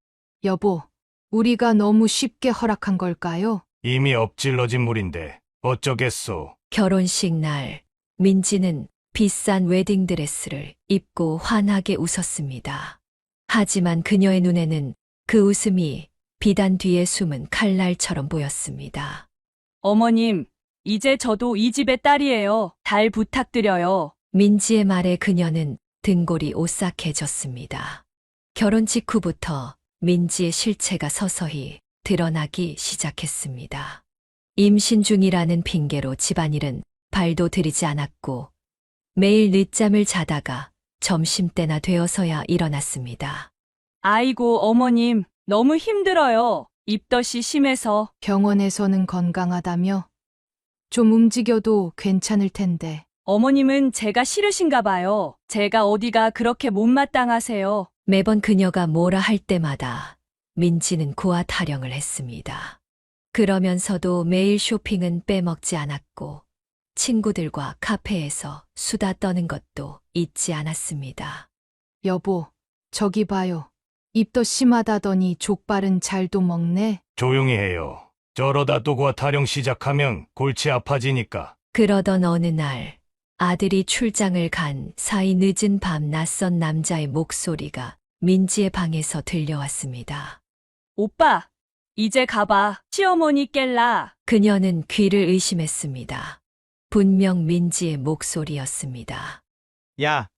여보, 우리가 너무 쉽게 허락한 걸까요? 이미 엎질러진 물인데 어쩌겠소. 결혼식 날 민지는 비싼 웨딩드레스를 입고 환하게 웃었습니다. 하지만 그녀의 눈에는 그 웃음이 비단 뒤에 숨은 칼날처럼 보였습니다. 어머님, 이제 저도 이 집의 딸이에요. 잘 부탁드려요. 민지의 말에 그녀는 등골이 오싹해졌습니다. 결혼 직후부터 민지의 실체가 서서히 드러나기 시작했습니다. 임신 중이라는 핑계로 집안일은 발도 들이지 않았고 매일 늦잠을 자다가 점심때나 되어서야 일어났습니다. 아이고, 어머님, 너무 힘들어요. 입덧이 심해서. 병원에서는 건강하다며? 좀 움직여도 괜찮을 텐데. 어머님은 제가 싫으신가 봐요. 제가 어디가 그렇게 못마땅하세요. 매번 그녀가 뭐라 할 때마다 민지는 고아 타령을 했습니다. 그러면서도 매일 쇼핑은 빼먹지 않았고 친구들과 카페에서 수다 떠는 것도 잊지 않았습니다. 여보, 저기 봐요. 입덧 심하다더니 족발은 잘도 먹네. 조용히 해요. 저러다 또 고아 타령 시작하면 골치 아파지니까. 그러던 어느 날 아들이 출장을 간 사이 늦은 밤 낯선 남자의 목소리가 민지의 방에서 들려왔습니다. 오빠, 이제 가봐. 시어머니 깰라. 그녀는 귀를 의심했습니다. 분명 민지의 목소리였습니다. 야,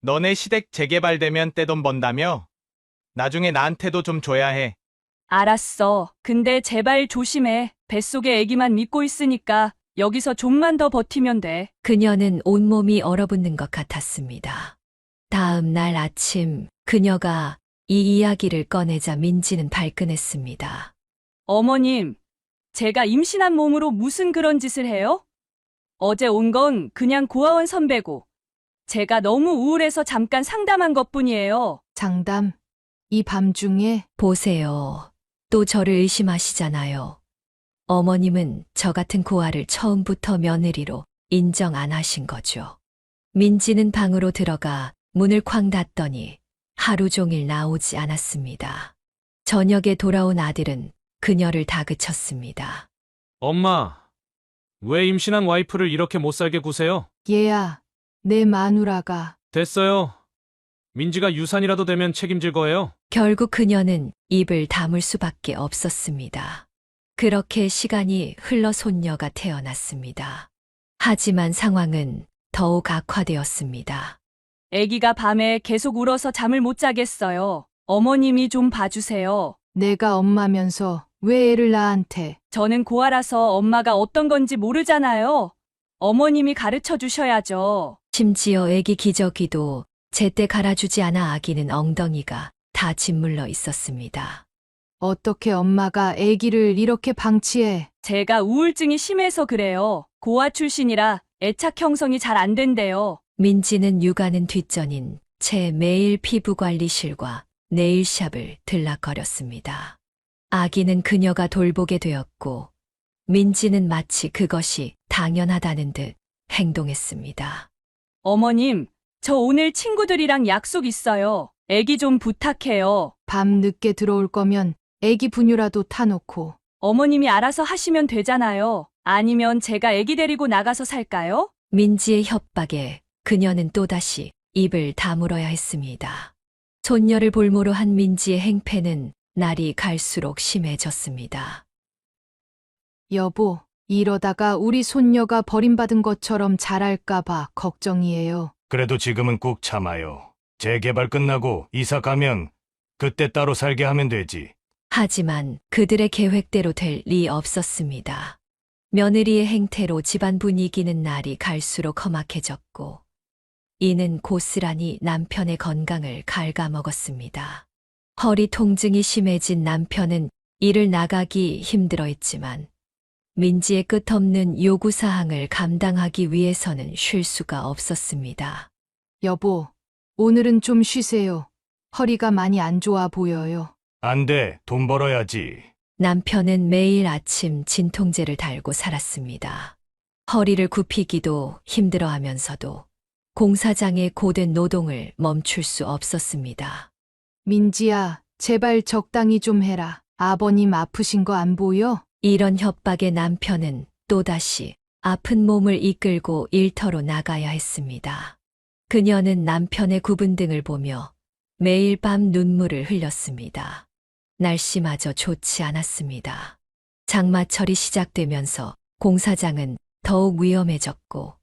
너네 시댁 재개발되면 떼돈 번다며? 나중에 나한테도 좀 줘야 해. 알았어. 근데 제발 조심해. 뱃속에 애기만 믿고 있으니까 여기서 좀만 더 버티면 돼. 그녀는 온몸이 얼어붙는 것 같았습니다. 다음 날 아침 그녀가 이 이야기를 꺼내자 민지는 발끈했습니다. 어머님, 제가 임신한 몸으로 무슨 그런 짓을 해요? 어제 온 건 그냥 고아원 선배고 제가 너무 우울해서 잠깐 상담한 것뿐이에요. 상담? 이 밤중에? 보세요. 또 저를 의심하시잖아요. 어머님은 저 같은 고아를 처음부터 며느리로 인정 안 하신 거죠. 민지는 방으로 들어가 문을 쾅 닫더니 하루 종일 나오지 않았습니다. 저녁에 돌아온 아들은 그녀를 다그쳤습니다. 엄마, 왜 임신한 와이프를 이렇게 못 살게 구세요? 얘야, 내 마누라가. 됐어요. 민지가 유산이라도 되면 책임질 거예요. 결국 그녀는 입을 다물 수밖에 없었습니다. 그렇게 시간이 흘러 손녀가 태어났습니다. 하지만 상황은 더욱 악화되었습니다. 아기가 밤에 계속 울어서 잠을 못 자겠어요. 어머님이 좀 봐주세요. 내가 엄마면서 왜 애를 나한테? 저는 고아라서 엄마가 어떤 건지 모르잖아요. 어머님이 가르쳐 주셔야죠. 심지어 아기 기저귀도 제때 갈아주지 않아 아기는 엉덩이가 다 짓물러 있었습니다. 어떻게 엄마가 아기를 이렇게 방치해? 제가 우울증이 심해서 그래요. 고아 출신이라 애착 형성이 잘 안 된대요. 민지는 육아는 뒷전인 채 매일 피부관리실과 네일샵을 들락거렸습니다. 아기는 그녀가 돌보게 되었고 민지는 마치 그것이 당연하다는 듯 행동했습니다. 어머님, 저 오늘 친구들이랑 약속 있어요. 애기 좀 부탁해요. 밤 늦게 들어올 거면 애기 분유라도 타놓고. 어머님이 알아서 하시면 되잖아요. 아니면 제가 애기 데리고 나가서 살까요? 민지의 협박에 그녀는 또다시 입을 다물어야 했습니다. 손녀를 볼모로 한 민지의 행패는 날이 갈수록 심해졌습니다. 여보, 이러다가 우리 손녀가 버림받은 것처럼 자랄까봐 걱정이에요. 그래도 지금은 꾹 참아요. 재개발 끝나고 이사 가면 그때 따로 살게 하면 되지. 하지만 그들의 계획대로 될 리 없었습니다. 며느리의 행태로 집안 분위기는 날이 갈수록 험악해졌고 이는 고스란히 남편의 건강을 갉아먹었습니다. 허리 통증이 심해진 남편은 일을 나가기 힘들어했지만 민지의 끝없는 요구사항을 감당하기 위해서는 쉴 수가 없었습니다. 여보, 오늘은 좀 쉬세요. 허리가 많이 안 좋아 보여요. 안 돼, 돈 벌어야지. 남편은 매일 아침 진통제를 달고 살았습니다. 허리를 굽히기도 힘들어 하면서도 공사장의 고된 노동을 멈출 수 없었습니다. 민지야, 제발 적당히 좀 해라. 아버님 아프신 거 안 보여? 이런 협박에 남편은 또다시 아픈 몸을 이끌고 일터로 나가야 했습니다. 그녀는 남편의 굽은 등을 보며 매일 밤 눈물을 흘렸습니다. 날씨마저 좋지 않았습니다. 장마철이 시작되면서 공사장은 더욱 위험해졌고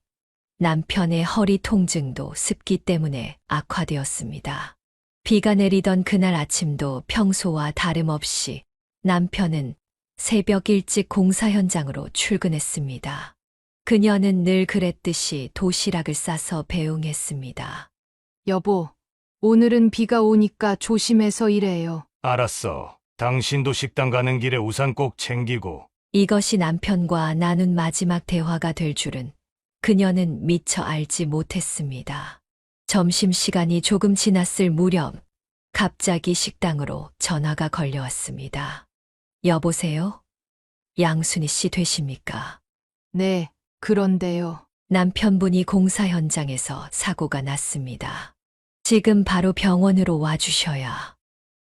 남편의 허리 통증도 습기 때문에 악화되었습니다. 비가 내리던 그날 아침도 평소와 다름없이 남편은 새벽 일찍 공사 현장으로 출근했습니다. 그녀는 늘 그랬듯이 도시락을 싸서 배웅했습니다. 여보, 오늘은 비가 오니까 조심해서 일해요. 알았어. 당신도 식당 가는 길에 우산 꼭 챙기고. 이것이 남편과 나눈 마지막 대화가 될 줄은 그녀는 미처 알지 못했습니다. 점심시간이 조금 지났을 무렵 갑자기 식당으로 전화가 걸려왔습니다. 여보세요? 양순희 씨 되십니까? 네, 그런데요. 남편분이 공사 현장에서 사고가 났습니다. 지금 바로 병원으로 와주셔야.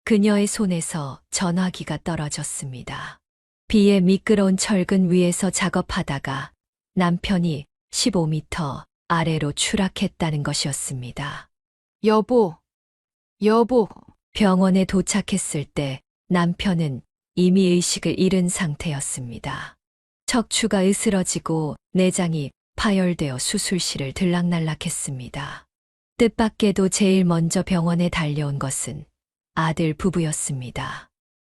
그녀의 손에서 전화기가 떨어졌습니다. 비에 미끄러운 철근 위에서 작업하다가 남편이 15m 아래로 추락했다는 것이었습니다. 여보, 병원에 도착했을 때 남편은 이미 의식을 잃은 상태였습니다. 척추가 으스러지고 내장이 파열되어 수술실을 들락날락했습니다. 뜻밖에도 제일 먼저 병원에 달려온 것은 아들 부부였습니다.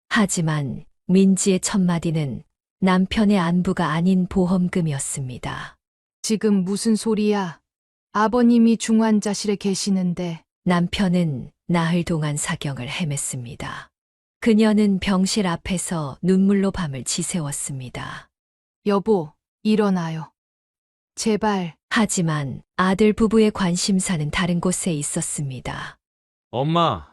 하지만 민지의 첫마디는 남편의 안부가 아닌 보험금이었습니다. 지금 무슨 소리야? 아버님이 중환자실에 계시는데. 남편은 나흘 동안 사경을 헤맸습니다. 그녀는 병실 앞에서 눈물로 밤을 지새웠습니다. 여보, 일어나요. 제발. 하지만 아들 부부의 관심사는 다른 곳에 있었습니다. 엄마,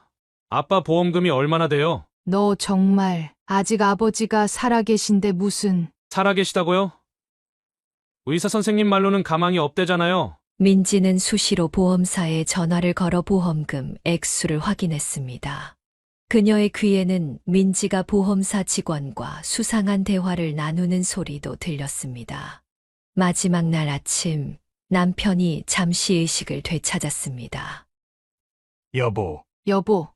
아빠 보험금이 얼마나 돼요? 너 정말 아직 아버지가 살아계신데 무슨. 살아계시다고요? 의사 선생님 말로는 가망이 없대잖아요. 민지는 수시로 보험사에 전화를 걸어 보험금 액수를 확인했습니다. 그녀의 귀에는 민지가 보험사 직원과 수상한 대화를 나누는 소리도 들렸습니다. 마지막 날 아침, 남편이 잠시 의식을 되찾았습니다. 여보,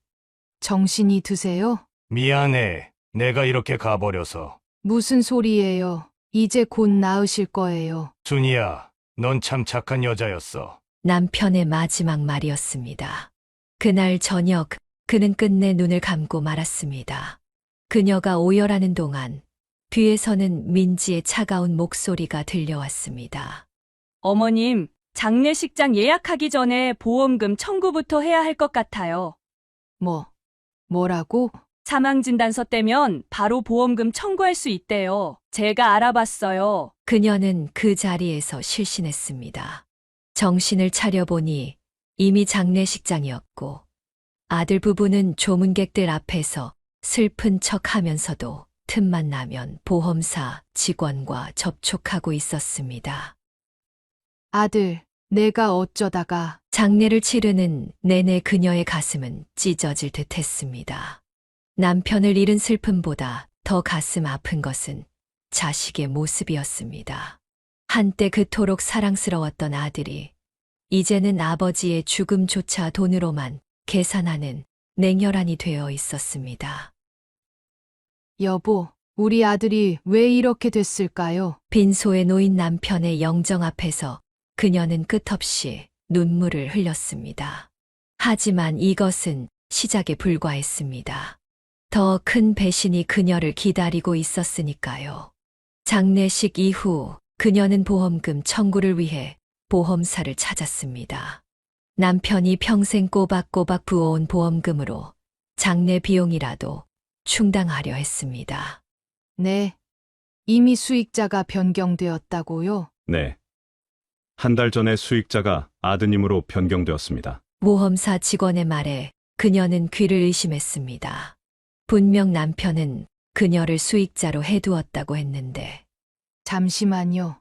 정신이 드세요? 미안해. 내가 이렇게 가버려서. 무슨 소리예요? 이제 곧 나으실 거예요. 순이야, 넌 참 착한 여자였어. 남편의 마지막 말이었습니다. 그날 저녁, 그는 끝내 눈을 감고 말았습니다. 그녀가 오열하는 동안 뒤에서는 민지의 차가운 목소리가 들려왔습니다. 어머님, 장례식장 예약하기 전에 보험금 청구부터 해야 할 것 같아요. 뭐라고? 사망진단서 떼면 바로 보험금 청구할 수 있대요. 제가 알아봤어요. 그녀는 그 자리에서 실신했습니다. 정신을 차려보니 이미 장례식장이었고 아들 부부는 조문객들 앞에서 슬픈 척 하면서도 틈만 나면 보험사 직원과 접촉하고 있었습니다. 아들, 내가 어쩌다가. 장례를 치르는 내내 그녀의 가슴은 찢어질 듯 했습니다. 남편을 잃은 슬픔보다 더 가슴 아픈 것은 자식의 모습이었습니다. 한때 그토록 사랑스러웠던 아들이 이제는 아버지의 죽음조차 돈으로만 계산하는 냉혈한이 되어 있었습니다. 여보, 우리 아들이 왜 이렇게 됐을까요? 빈소에 놓인 남편의 영정 앞에서 그녀는 끝없이 눈물을 흘렸습니다. 하지만 이것은 시작에 불과했습니다. 더 큰 배신이 그녀를 기다리고 있었으니까요. 장례식 이후 그녀는 보험금 청구를 위해 보험사를 찾았습니다. 남편이 평생 꼬박꼬박 부어온 보험금으로 장례 비용이라도 충당하려 했습니다. 네, 이미 수익자가 변경되었다고요? 네. 한 달 전에 수익자가 아드님으로 변경되었습니다. 모험사 직원의 말에 그녀는 귀를 의심했습니다. 분명 남편은 그녀를 수익자로 해두었다고 했는데. 잠시만요.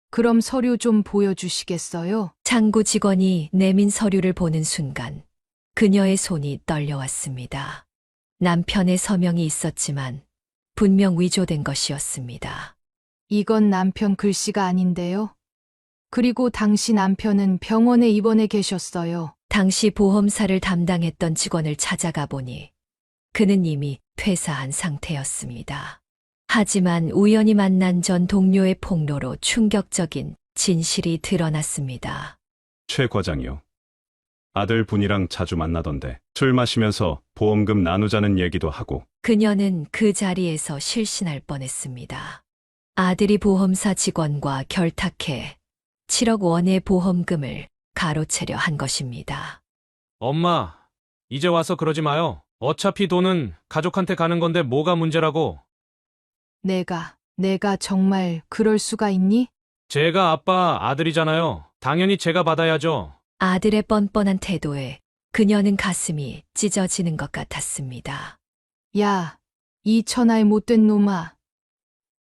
그럼 서류 좀 보여주시겠어요? 창구 직원이 내민 서류를 보는 순간 그녀의 손이 떨려왔습니다. 남편의 서명이 있었지만 분명 위조된 것이었습니다. 이건 남편 글씨가 아닌데요. 그리고 당시 남편은 병원에 입원해 계셨어요. 당시 보험사를 담당했던 직원을 찾아가 보니 그는 이미 퇴사한 상태였습니다. 하지만 우연히 만난 전 동료의 폭로로 충격적인 진실이 드러났습니다. 최 과장이요. 아들 분이랑 자주 만나던데 술 마시면서 보험금 나누자는 얘기도 하고. 그녀는 그 자리에서 실신할 뻔했습니다. 아들이 보험사 직원과 결탁해 7억 원의 보험금을 가로채려 한 것입니다. 엄마, 이제 와서 그러지 마요. 어차피 돈은 가족한테 가는 건데 뭐가 문제라고. 내가 정말 그럴 수가 있니? 제가 아빠 아들이잖아요. 당연히 제가 받아야죠. 아들의 뻔뻔한 태도에 그녀는 가슴이 찢어지는 것 같았습니다. 야, 이 천하의 못된 놈아.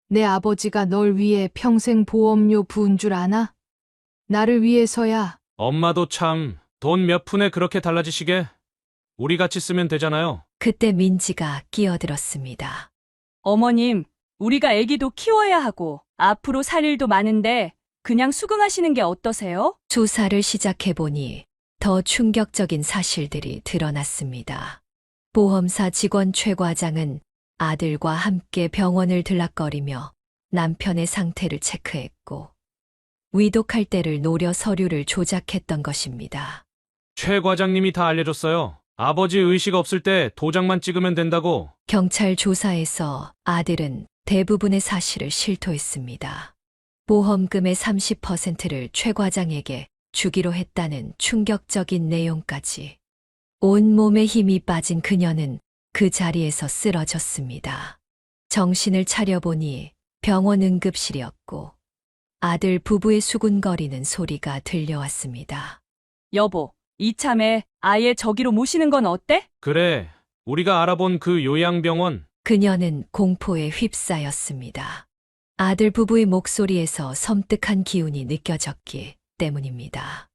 내 아버지가 널 위해 평생 보험료 부은 줄 아나? 나를 위해서야. 엄마도 참 돈 몇 푼에 그렇게 달라지시게? 우리 같이 쓰면 되잖아요. 그때 민지가 끼어들었습니다. 어머님, 우리가 애기도 키워야 하고 앞으로 살 일도 많은데 그냥 수긍하시는 게 어떠세요? 수사를 시작해보니 더 충격적인 사실들이 드러났습니다. 보험사 직원 최 과장은 아들과 함께 병원을 들락거리며 남편의 상태를 체크했고 위독할 때를 노려 서류를 조작했던 것입니다. 최 과장님이 다 알려줬어요. 아버지 의식 없을 때 도장만 찍으면 된다고. 경찰 조사에서 아들은 대부분의 사실을 실토했습니다. 보험금의 30%를 최 과장에게 주기로 했다는 충격적인 내용까지. 온몸에 힘이 빠진 그녀는 그 자리에서 쓰러졌습니다. 정신을 차려보니 병원 응급실이었고 아들 부부의 수군거리는 소리가 들려왔습니다. 여보, 이참에 아예 저기로 모시는 건 어때? 그래, 우리가 알아본 그 요양병원. 그녀는 공포에 휩싸였습니다. 아들 부부의 목소리에서 섬뜩한 기운이 느껴졌기 때문입니다.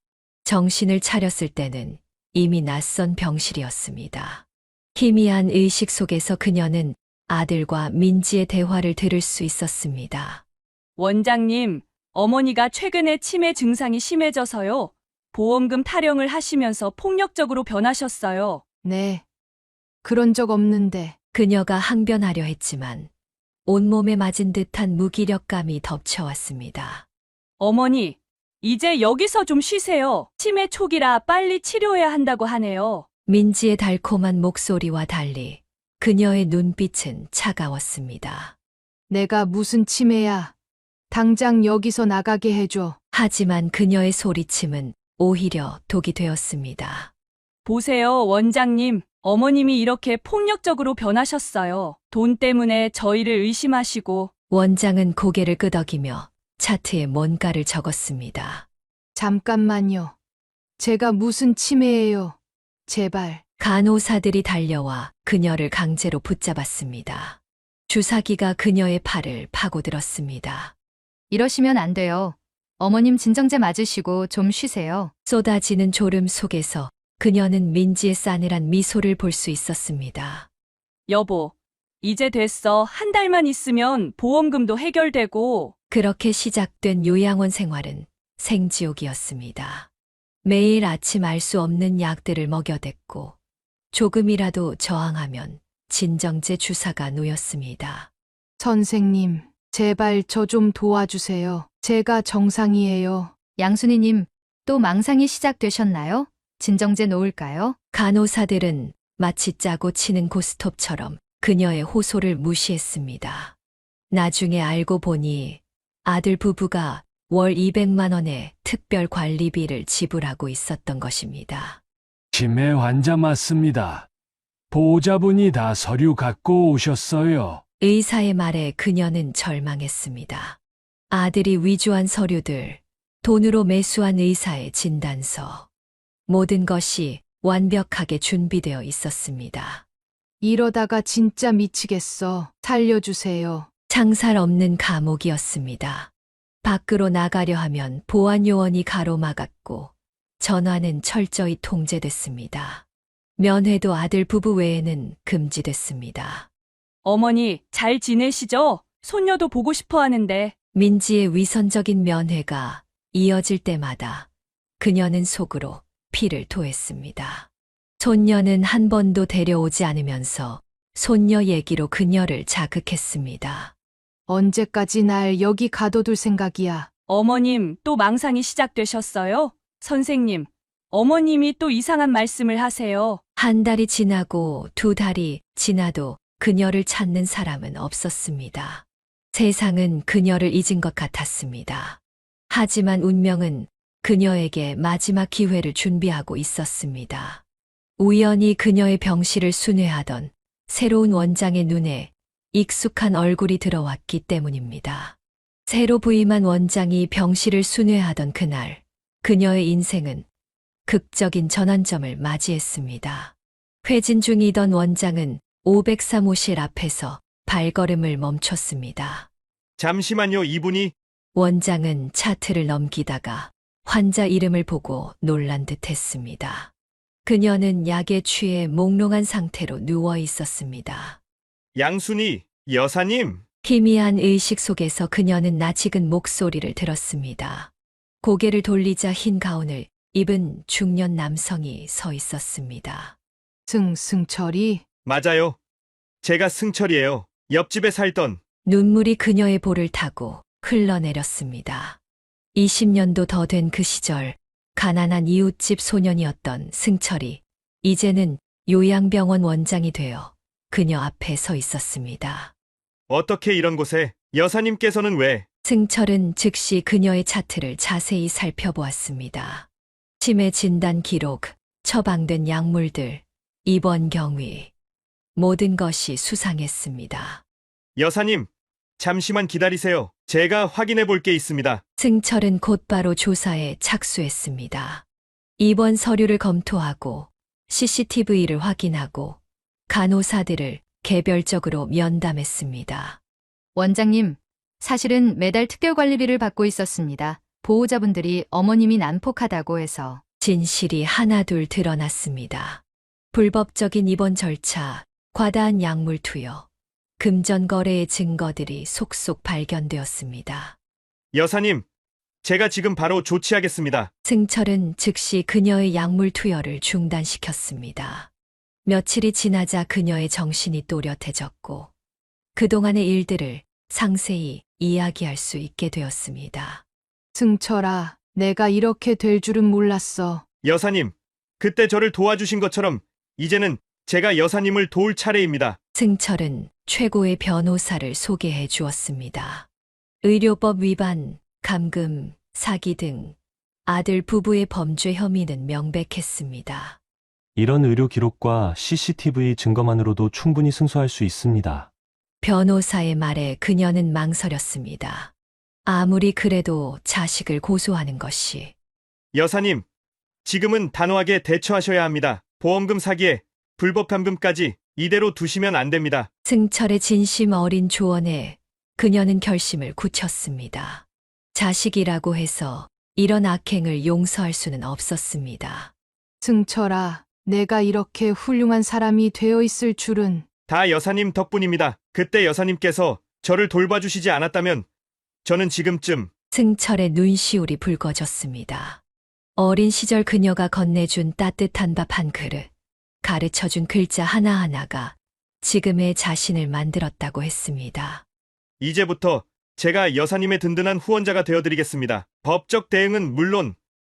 정신을 차렸을 때는 이미 낯선 병실이었습니다. 희미한 의식 속에서 그녀는 아들과 민지의 대화를 들을 수 있었습니다. 원장님, 어머니가 최근에 치매 증상이 심해져서요. 보험금 타령을 하시면서 폭력적으로 변하셨어요. 네. 그런 적 없는데. 그녀가 항변하려 했지만 온몸에 맞은 듯한 무기력감이 덮쳐왔습니다. 어머니, 이제 여기서 좀 쉬세요. 치매 초기라 빨리 치료해야 한다고 하네요. 민지의 달콤한 목소리와 달리 그녀의 눈빛은 차가웠습니다. 내가 무슨 치매야. 당장 여기서 나가게 해줘. 하지만 그녀의 소리침은 오히려 독이 되었습니다. 보세요, 원장님. 어머님이 이렇게 폭력적으로 변하셨어요. 돈 때문에 저희를 의심하시고. 원장은 고개를 끄덕이며 차트에 뭔가를 적었습니다. 잠깐만요. 제가 무슨 치매예요. 제발. 간호사들이 달려와 그녀를 강제로 붙잡았습니다. 주사기가 그녀의 팔을 파고들었습니다. 이러시면 안 돼요. 어머님 진정제 맞으시고 좀 쉬세요. 쏟아지는 졸음 속에서 그녀는 민지의 싸늘한 미소를 볼 수 있었습니다. 여보, 이제 됐어. 한 달만 있으면 보험금도 해결되고. 그렇게 시작된 요양원 생활은 생지옥이었습니다. 매일 아침 알 수 없는 약들을 먹여댔고 조금이라도 저항하면 진정제 주사가 놓였습니다. 선생님, 제발 저 좀 도와주세요. 제가 정상이에요. 양순이님, 또 망상이 시작되셨나요? 진정제 놓을까요? 간호사들은 마치 짜고 치는 고스톱처럼 그녀의 호소를 무시했습니다. 나중에 알고 보니 아들 부부가 월 200만 원의 특별 관리비를 지불하고 있었던 것입니다. 치매 환자 맞습니다. 보호자분이 다 서류 갖고 오셨어요. 의사의 말에 그녀는 절망했습니다. 아들이 위조한 서류들, 돈으로 매수한 의사의 진단서. 모든 것이 완벽하게 준비되어 있었습니다. 이러다가 진짜 미치겠어. 살려주세요. 창살 없는 감옥이었습니다. 밖으로 나가려 하면 보안 요원이 가로막았고 전화는 철저히 통제됐습니다. 면회도 아들 부부 외에는 금지됐습니다. 어머니, 잘 지내시죠? 손녀도 보고 싶어 하는데. 민지의 위선적인 면회가 이어질 때마다 그녀는 속으로 피를 토했습니다. 손녀는 한 번도 데려오지 않으면서 손녀 얘기로 그녀를 자극했습니다. 언제까지 날 여기 가둬둘 생각이야. 어머님, 또 망상이 시작되셨어요? 선생님, 어머님이 또 이상한 말씀을 하세요. 한 달이 지나고 두 달이 지나도 그녀를 찾는 사람은 없었습니다. 세상은 그녀를 잊은 것 같았습니다. 하지만 운명은 그녀에게 마지막 기회를 준비하고 있었습니다. 우연히 그녀의 병실을 순회하던 새로운 원장의 눈에 익숙한 얼굴이 들어왔기 때문입니다. 새로 부임한 원장이 병실을 순회하던 그날, 그녀의 인생은 극적인 전환점을 맞이했습니다. 회진 중이던 원장은 503호실 앞에서 발걸음을 멈췄습니다. 잠시만요, 이분이. 원장은 차트를 넘기다가 환자 이름을 보고 놀란 듯 했습니다. 그녀는 약에 취해 몽롱한 상태로 누워 있었습니다. 양순이 여사님. 희미한 의식 속에서 그녀는 낯익은 목소리를 들었습니다. 고개를 돌리자 흰 가운을 입은 중년 남성이 서 있었습니다. 승철이? 맞아요. 제가 승철이에요. 옆집에 살던. 눈물이 그녀의 볼을 타고 흘러내렸습니다. 20년도 더 된 그 시절 가난한 이웃집 소년이었던 승철이 이제는 요양병원 원장이 되어 그녀 앞에 서 있었습니다. 어떻게 이런 곳에? 여사님께서는 왜? 승철은 즉시 그녀의 차트를 자세히 살펴보았습니다. 치매 진단 기록, 처방된 약물들, 입원 경위, 모든 것이 수상했습니다. 여사님, 잠시만 기다리세요. 제가 확인해 볼 게 있습니다. 승철은 곧바로 조사에 착수했습니다. 입원 서류를 검토하고 CCTV를 확인하고 간호사들을 개별적으로 면담했습니다. 원장님, 사실은 매달 특별관리비를 받고 있었습니다. 보호자분들이 어머님이 난폭하다고 해서. 진실이 하나둘 드러났습니다. 불법적인 입원 절차, 과다한 약물 투여, 금전 거래의 증거들이 속속 발견되었습니다. 여사님, 제가 지금 바로 조치하겠습니다. 승철은 즉시 그녀의 약물 투여를 중단시켰습니다. 며칠이 지나자 그녀의 정신이 또렷해졌고 그동안의 일들을 상세히 이야기할 수 있게 되었습니다. 승철아, 내가 이렇게 될 줄은 몰랐어. 여사님, 그때 저를 도와주신 것처럼 이제는 제가 여사님을 도울 차례입니다. 승철은 최고의 변호사를 소개해 주었습니다. 의료법 위반, 감금, 사기 등 아들 부부의 범죄 혐의는 명백했습니다. 이런 의료 기록과 CCTV 증거만으로도 충분히 승소할 수 있습니다. 변호사의 말에 그녀는 망설였습니다. 아무리 그래도 자식을 고소하는 것이. 여사님, 지금은 단호하게 대처하셔야 합니다. 보험금 사기에 불법 현금까지 이대로 두시면 안 됩니다. 승철의 진심 어린 조언에 그녀는 결심을 굳혔습니다. 자식이라고 해서 이런 악행을 용서할 수는 없었습니다. 승철아, 내가 이렇게 훌륭한 사람이 되어 있을 줄은. 다 여사님 덕분입니다. 그때 여사님께서 저를 돌봐주시지 않았다면 저는 지금쯤. 승철의 눈시울이 붉어졌습니다. 어린 시절 그녀가 건네준 따뜻한 밥 한 그릇, 가르쳐준 글자 하나하나가 지금의 자신을 만들었다고 했습니다. 이제부터 제가 여사님의 든든한 후원자가 되어드리겠습니다. 법적 대응은 물론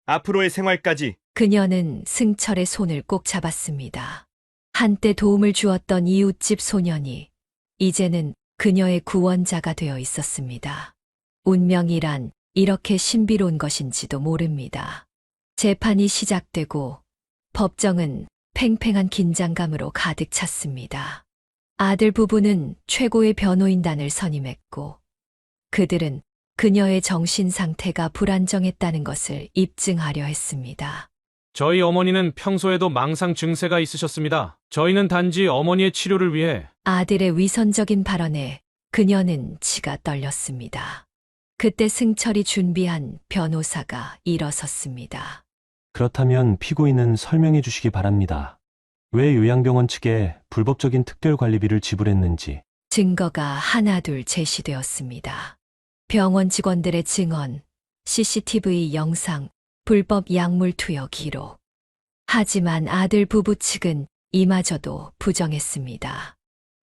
앞으로의 생활까지. 그녀는 승철의 손을 꼭 잡았습니다. 한때 도움을 주었던 이웃집 소년이 이제는 그녀의 구원자가 되어 있었습니다. 운명이란 이렇게 신비로운 것인지도 모릅니다. 재판이 시작되고 법정은 팽팽한 긴장감으로 가득 찼습니다. 아들 부부는 최고의 변호인단을 선임했고 그들은 그녀의 정신 상태가 불안정했다는 것을 입증하려 했습니다. 저희 어머니는 평소에도 망상 증세가 있으셨습니다. 저희는 단지 어머니의 치료를 위해 아들의 위선적인 발언에 그녀는 치가 떨렸습니다. 그때 승철이 준비한 변호사가 일어섰습니다. 그렇다면 피고인은 설명해 주시기 바랍니다. 왜 요양병원 측에 불법적인 특별관리비를 지불했는지. 증거가 하나둘 제시되었습니다. 병원 직원들의 증언, CCTV 영상, 불법 약물 투여 기록. 하지만 아들 부부 측은 이마저도 부정했습니다.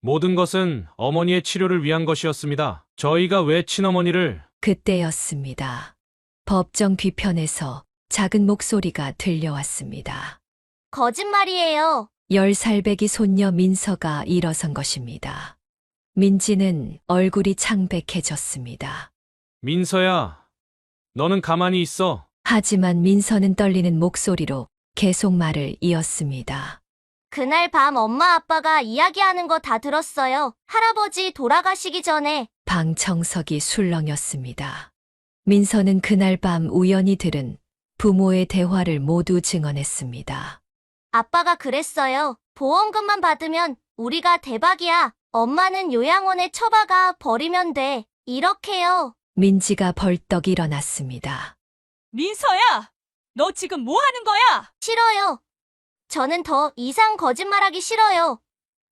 모든 것은 어머니의 치료를 위한 것이었습니다. 저희가 왜 친어머니를 그때였습니다. 법정 뒤편에서 작은 목소리가 들려왔습니다. 거짓말이에요. 10살배기 손녀 민서가 일어선 것입니다. 민지는 얼굴이 창백해졌습니다. 민서야, 너는 가만히 있어. 하지만 민서는 떨리는 목소리로 계속 말을 이었습니다. 그날 밤 엄마 아빠가 이야기하는 거 다 들었어요. 할아버지 돌아가시기 전에. 방청석이 술렁였습니다. 민서는 그날 밤 우연히 들은 부모의 대화를 모두 증언했습니다. 아빠가 그랬어요. 보험금만 받으면 우리가 대박이야. 엄마는 요양원에 처박아 버리면 돼. 이렇게요. 민지가 벌떡 일어났습니다. 민서야! 너 지금 뭐 하는 거야? 싫어요. 저는 더 이상 거짓말하기 싫어요.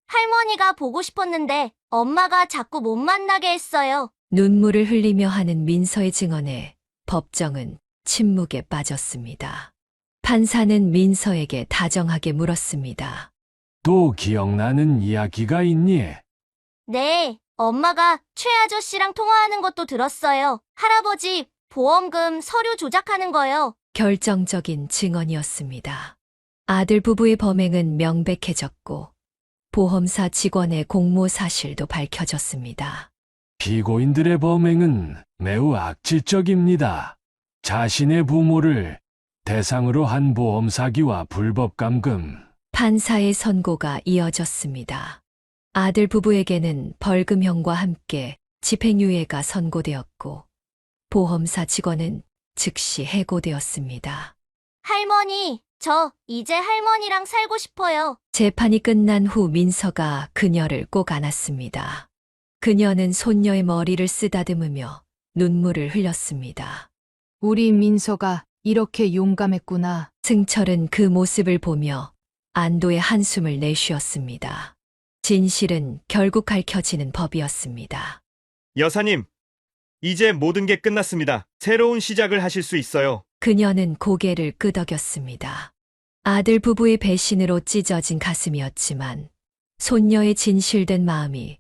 할머니가 보고 싶었는데 엄마가 자꾸 못 만나게 했어요. 눈물을 흘리며 하는 민서의 증언에 법정은 침묵에 빠졌습니다. 판사는 민서에게 다정하게 물었습니다. 또 기억나는 이야기가 있니? 네, 엄마가 최 아저씨랑 통화하는 것도 들었어요. 할아버지 보험금 서류 조작하는 거요. 결정적인 증언이었습니다. 아들 부부의 범행은 명백해졌고 보험사 직원의 공모 사실도 밝혀졌습니다. 피고인들의 범행은 매우 악질적입니다. 자신의 부모를 대상으로 한 보험 사기와 불법 감금. 판사의 선고가 이어졌습니다. 아들 부부에게는 벌금형과 함께 집행유예가 선고되었고 보험사 직원은 즉시 해고되었습니다. 할머니, 저 이제 할머니랑 살고 싶어요. 재판이 끝난 후 민서가 그녀를 꼭 안았습니다. 그녀는 손녀의 머리를 쓰다듬으며 눈물을 흘렸습니다. 우리 민서가 이렇게 용감했구나. 승철은 그 모습을 보며 안도의 한숨을 내쉬었습니다. 진실은 결국 밝혀지는 법이었습니다. 여사님, 이제 모든 게 끝났습니다. 새로운 시작을 하실 수 있어요. 그녀는 고개를 끄덕였습니다. 아들 부부의 배신으로 찢어진 가슴이었지만 손녀의 진실된 마음이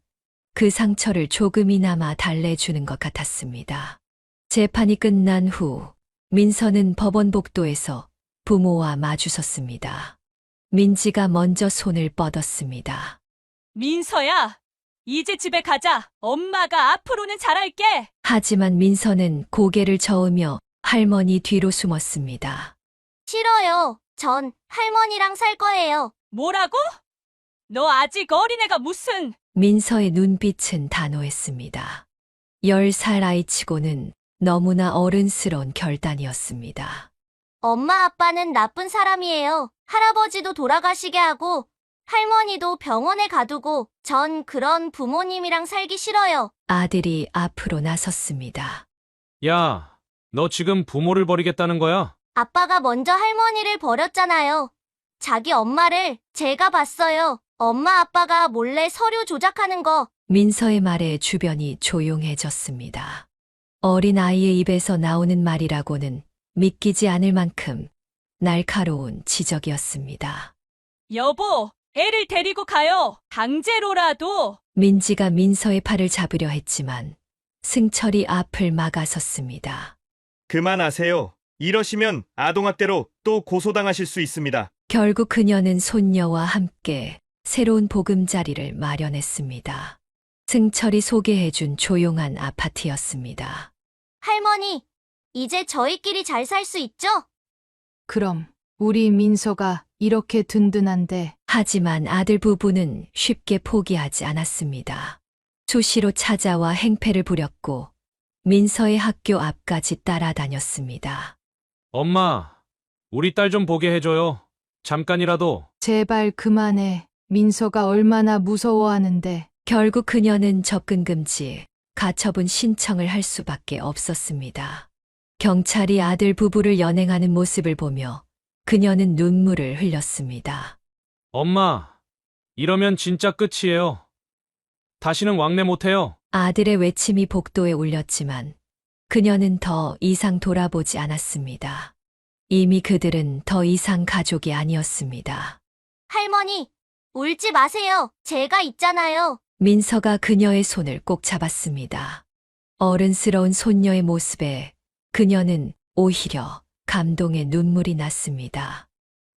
그 상처를 조금이나마 달래주는 것 같았습니다. 재판이 끝난 후 민서는 법원 복도에서 부모와 마주섰습니다. 민지가 먼저 손을 뻗었습니다. 민서야! 이제 집에 가자. 엄마가 앞으로는 잘할게. 하지만 민서는 고개를 저으며 할머니 뒤로 숨었습니다. 싫어요. 전 할머니랑 살 거예요. 뭐라고? 너 아직 어린애가 무슨... 민서의 눈빛은 단호했습니다. 10살 아이치고는 너무나 어른스러운 결단이었습니다. 엄마 아빠는 나쁜 사람이에요. 할아버지도 돌아가시게 하고 할머니도 병원에 가두고 전 그런 부모님이랑 살기 싫어요. 아들이 앞으로 나섰습니다. 야, 너 지금 부모를 버리겠다는 거야? 아빠가 먼저 할머니를 버렸잖아요. 자기 엄마를 제가 봤어요. 엄마 아빠가 몰래 서류 조작하는 거. 민서의 말에 주변이 조용해졌습니다. 어린 아이의 입에서 나오는 말이라고는 믿기지 않을 만큼 날카로운 지적이었습니다. 여보, 애를 데리고 가요. 강제로라도. 민지가 민서의 팔을 잡으려 했지만 승철이 앞을 막아섰습니다. 그만하세요. 이러시면 아동학대로 또 고소당하실 수 있습니다. 결국 그녀는 손녀와 함께 새로운 보금자리를 마련했습니다. 승철이 소개해준 조용한 아파트였습니다. 할머니, 이제 저희끼리 잘 살 수 있죠? 그럼 우리 민서가 이렇게 든든한데 하지만 아들 부부는 쉽게 포기하지 않았습니다. 수시로 찾아와 행패를 부렸고 민서의 학교 앞까지 따라다녔습니다. 엄마, 우리 딸 좀 보게 해줘요. 잠깐이라도. 제발 그만해. 민서가 얼마나 무서워하는데. 결국 그녀는 접근 금지, 가처분 신청을 할 수밖에 없었습니다. 경찰이 아들 부부를 연행하는 모습을 보며 그녀는 눈물을 흘렸습니다. 엄마, 이러면 진짜 끝이에요. 다시는 왕래 못해요. 아들의 외침이 복도에 울렸지만 그녀는 더 이상 돌아보지 않았습니다. 이미 그들은 더 이상 가족이 아니었습니다. 할머니, 울지 마세요. 제가 있잖아요. 민서가 그녀의 손을 꼭 잡았습니다. 어른스러운 손녀의 모습에 그녀는 오히려 감동의 눈물이 났습니다.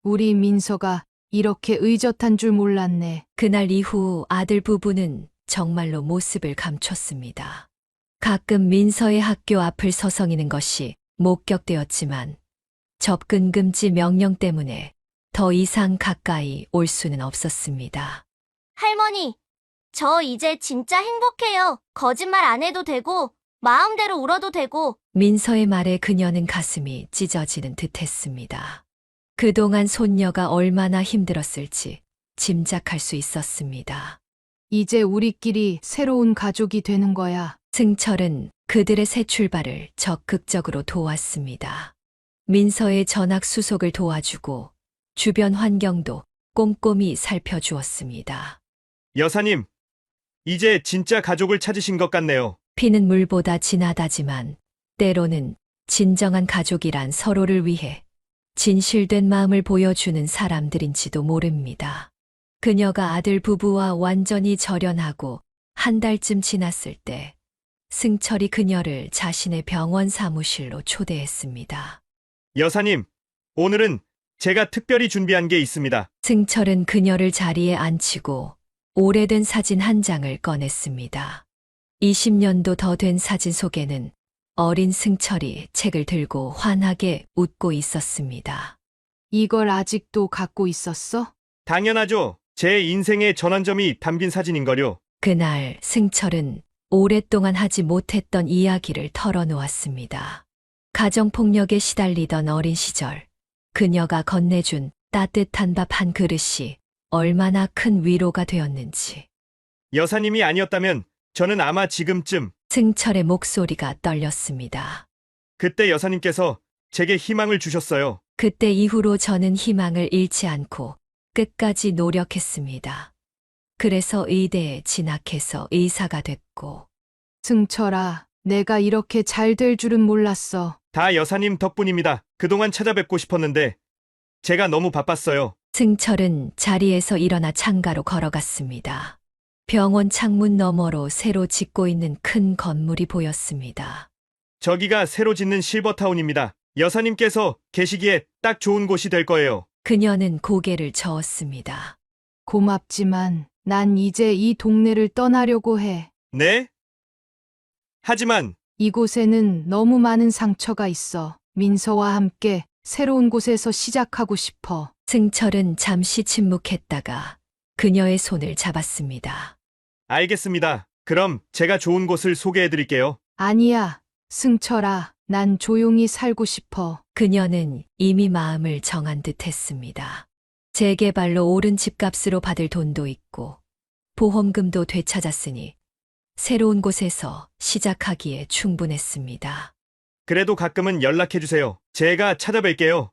우리 민서가 이렇게 의젓한 줄 몰랐네. 그날 이후 아들 부부는 정말로 모습을 감췄습니다. 가끔 민서의 학교 앞을 서성이는 것이 목격되었지만 접근 금지 명령 때문에 더 이상 가까이 올 수는 없었습니다. 할머니, 저 이제 진짜 행복해요. 거짓말 안 해도 되고, 마음대로 울어도 되고. 민서의 말에 그녀는 가슴이 찢어지는 듯 했습니다. 그동안 손녀가 얼마나 힘들었을지 짐작할 수 있었습니다. 이제 우리끼리 새로운 가족이 되는 거야. 승철은 그들의 새 출발을 적극적으로 도왔습니다. 민서의 전학 수속을 도와주고 주변 환경도 꼼꼼히 살펴주었습니다. 여사님, 이제 진짜 가족을 찾으신 것 같네요. 피는 물보다 진하다지만 때로는 진정한 가족이란 서로를 위해 진실된 마음을 보여주는 사람들인지도 모릅니다. 그녀가 아들 부부와 완전히 절연하고 한 달쯤 지났을 때 승철이 그녀를 자신의 병원 사무실로 초대했습니다. 여사님, 오늘은 제가 특별히 준비한 게 있습니다. 승철은 그녀를 자리에 앉히고 오래된 사진 한 장을 꺼냈습니다. 20년도 더 된 사진 속에는 어린 승철이 책을 들고 환하게 웃고 있었습니다. 이걸 아직도 갖고 있었어? 당연하죠. 제 인생의 전환점이 담긴 사진인걸요. 그날 승철은 오랫동안 하지 못했던 이야기를 털어놓았습니다. 가정폭력에 시달리던 어린 시절, 그녀가 건네준 따뜻한 밥 한 그릇이 얼마나 큰 위로가 되었는지. 여사님이 아니었다면 저는 아마 지금쯤. 승철의 목소리가 떨렸습니다. 그때 여사님께서 제게 희망을 주셨어요. 그때 이후로 저는 희망을 잃지 않고 끝까지 노력했습니다. 그래서 의대에 진학해서 의사가 됐고. 승철아, 내가 이렇게 잘 될 줄은 몰랐어. 다 여사님 덕분입니다. 그동안 찾아뵙고 싶었는데 제가 너무 바빴어요. 승철은 자리에서 일어나 창가로 걸어갔습니다. 병원 창문 너머로 새로 짓고 있는 큰 건물이 보였습니다. 저기가 새로 짓는 실버타운입니다. 여사님께서 계시기에 딱 좋은 곳이 될 거예요. 그녀는 고개를 저었습니다. 고맙지만 난 이제 이 동네를 떠나려고 해. 네? 하지만 이곳에는 너무 많은 상처가 있어. 민서와 함께 새로운 곳에서 시작하고 싶어. 승철은 잠시 침묵했다가 그녀의 손을 잡았습니다. 알겠습니다. 그럼 제가 좋은 곳을 소개해 드릴게요. 아니야, 승철아. 난 조용히 살고 싶어. 그녀는 이미 마음을 정한 듯 했습니다. 재개발로 오른 집값으로 받을 돈도 있고 보험금도 되찾았으니 새로운 곳에서 시작하기에 충분했습니다. 그래도 가끔은 연락해 주세요. 제가 찾아뵐게요.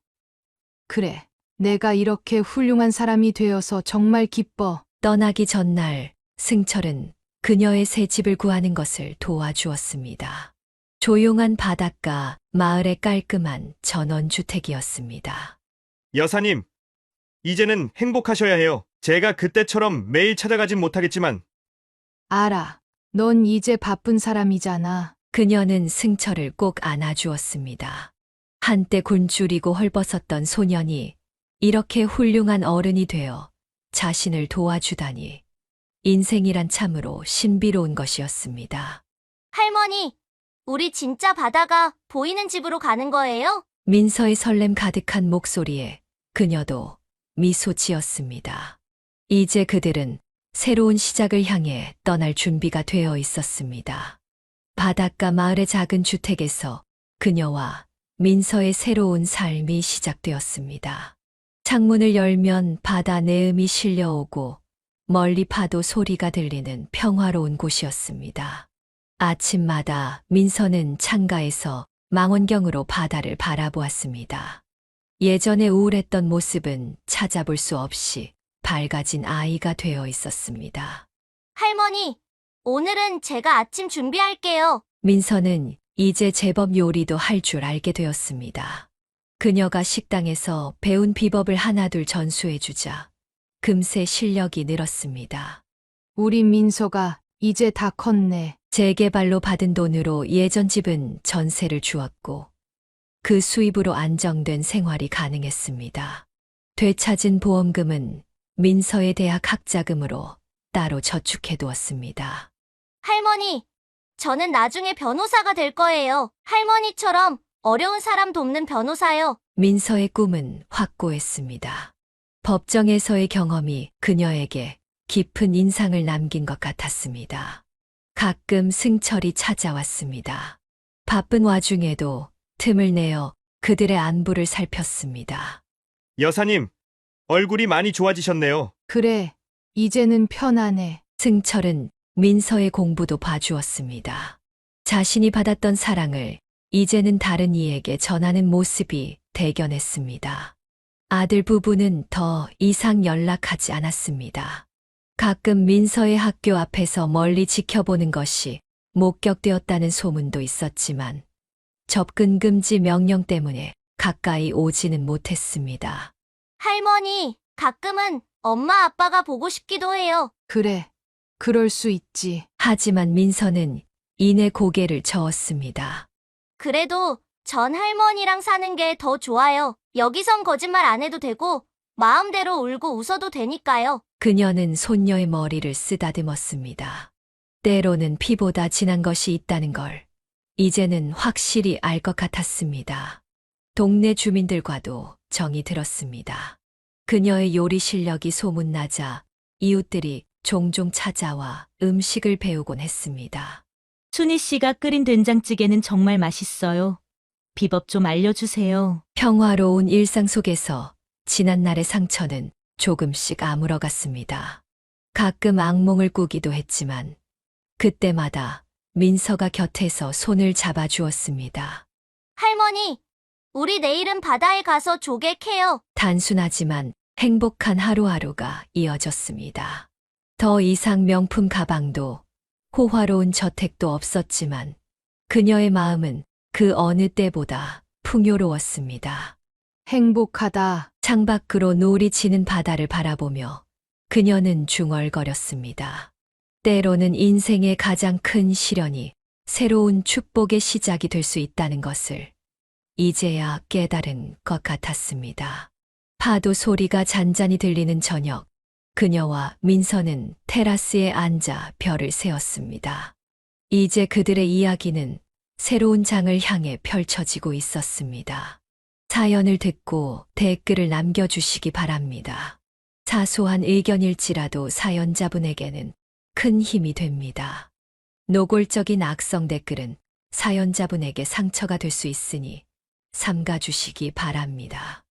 그래. 내가 이렇게 훌륭한 사람이 되어서 정말 기뻐. 떠나기 전날 승철은 그녀의 새 집을 구하는 것을 도와주었습니다. 조용한 바닷가, 마을의 깔끔한 전원주택이었습니다. 여사님, 이제는 행복하셔야 해요. 제가 그때처럼 매일 찾아가진 못하겠지만. 알아. 넌 이제 바쁜 사람이잖아. 그녀는 승철을 꼭 안아주었습니다. 한때 굶주리고 헐벗었던 소년이 이렇게 훌륭한 어른이 되어 자신을 도와주다니 인생이란 참으로 신비로운 것이었습니다. 할머니, 우리 진짜 바다가 보이는 집으로 가는 거예요? 민서의 설렘 가득한 목소리에 그녀도 미소 지었습니다. 이제 그들은 새로운 시작을 향해 떠날 준비가 되어 있었습니다. 바닷가 마을의 작은 주택에서 그녀와 민서의 새로운 삶이 시작되었습니다. 창문을 열면 바다 내음이 실려오고 멀리 파도 소리가 들리는 평화로운 곳이었습니다. 아침마다 민서는 창가에서 망원경으로 바다를 바라보았습니다. 예전에 우울했던 모습은 찾아볼 수 없이 밝아진 아이가 되어 있었습니다. 할머니, 오늘은 제가 아침 준비할게요. 민서는 이제 제법 요리도 할 줄 알게 되었습니다. 그녀가 식당에서 배운 비법을 하나둘 전수해주자 금세 실력이 늘었습니다. 우리 민서가 이제 다 컸네. 재개발로 받은 돈으로 예전 집은 전세를 주었고 그 수입으로 안정된 생활이 가능했습니다. 되찾은 보험금은 민서의 대학 학자금으로 따로 저축해두었습니다. 할머니, 저는 나중에 변호사가 될 거예요. 할머니처럼 어려운 사람 돕는 변호사요. 민서의 꿈은 확고했습니다. 법정에서의 경험이 그녀에게 깊은 인상을 남긴 것 같았습니다. 가끔 승철이 찾아왔습니다. 바쁜 와중에도 틈을 내어 그들의 안부를 살폈습니다. 여사님, 얼굴이 많이 좋아지셨네요. 그래, 이제는 편하네. 승철은 민서의 공부도 봐주었습니다. 자신이 받았던 사랑을 이제는 다른 이에게 전하는 모습이 대견했습니다. 아들 부부는 더 이상 연락하지 않았습니다. 가끔 민서의 학교 앞에서 멀리 지켜보는 것이 목격되었다는 소문도 있었지만 접근 금지 명령 때문에 가까이 오지는 못했습니다. 할머니, 가끔은 엄마 아빠가 보고 싶기도 해요. 그래, 그럴 수 있지. 하지만 민서는 이내 고개를 저었습니다. 그래도 전 할머니랑 사는 게 더 좋아요. 여기선 거짓말 안 해도 되고 마음대로 울고 웃어도 되니까요. 그녀는 손녀의 머리를 쓰다듬었습니다. 때로는 피보다 진한 것이 있다는 걸 이제는 확실히 알 것 같았습니다. 동네 주민들과도 정이 들었습니다. 그녀의 요리 실력이 소문나자 이웃들이 종종 찾아와 음식을 배우곤 했습니다. 순희 씨가 끓인 된장찌개는 정말 맛있어요. 비법 좀 알려주세요. 평화로운 일상 속에서 지난날의 상처는 조금씩 아물어갔습니다. 가끔 악몽을 꾸기도 했지만 그때마다 민서가 곁에서 손을 잡아주었습니다. 할머니, 우리 내일은 바다에 가서 조개 캐요. 단순하지만 행복한 하루하루가 이어졌습니다. 더 이상 명품 가방도 호화로운 저택도 없었지만 그녀의 마음은 그 어느 때보다 풍요로웠습니다. 행복하다. 창밖으로 노을이 지는 바다를 바라보며 그녀는 중얼거렸습니다. 때로는 인생의 가장 큰 시련이 새로운 축복의 시작이 될 수 있다는 것을 이제야 깨달은 것 같았습니다. 파도 소리가 잔잔히 들리는 저녁, 그녀와 민서는 테라스에 앉아 별을 세었습니다. 이제 그들의 이야기는 새로운 장을 향해 펼쳐지고 있었습니다. 사연을 듣고 댓글을 남겨주시기 바랍니다. 사소한 의견일지라도 사연자분에게는 큰 힘이 됩니다. 노골적인 악성 댓글은 사연자분에게 상처가 될 수 있으니 삼가주시기 바랍니다.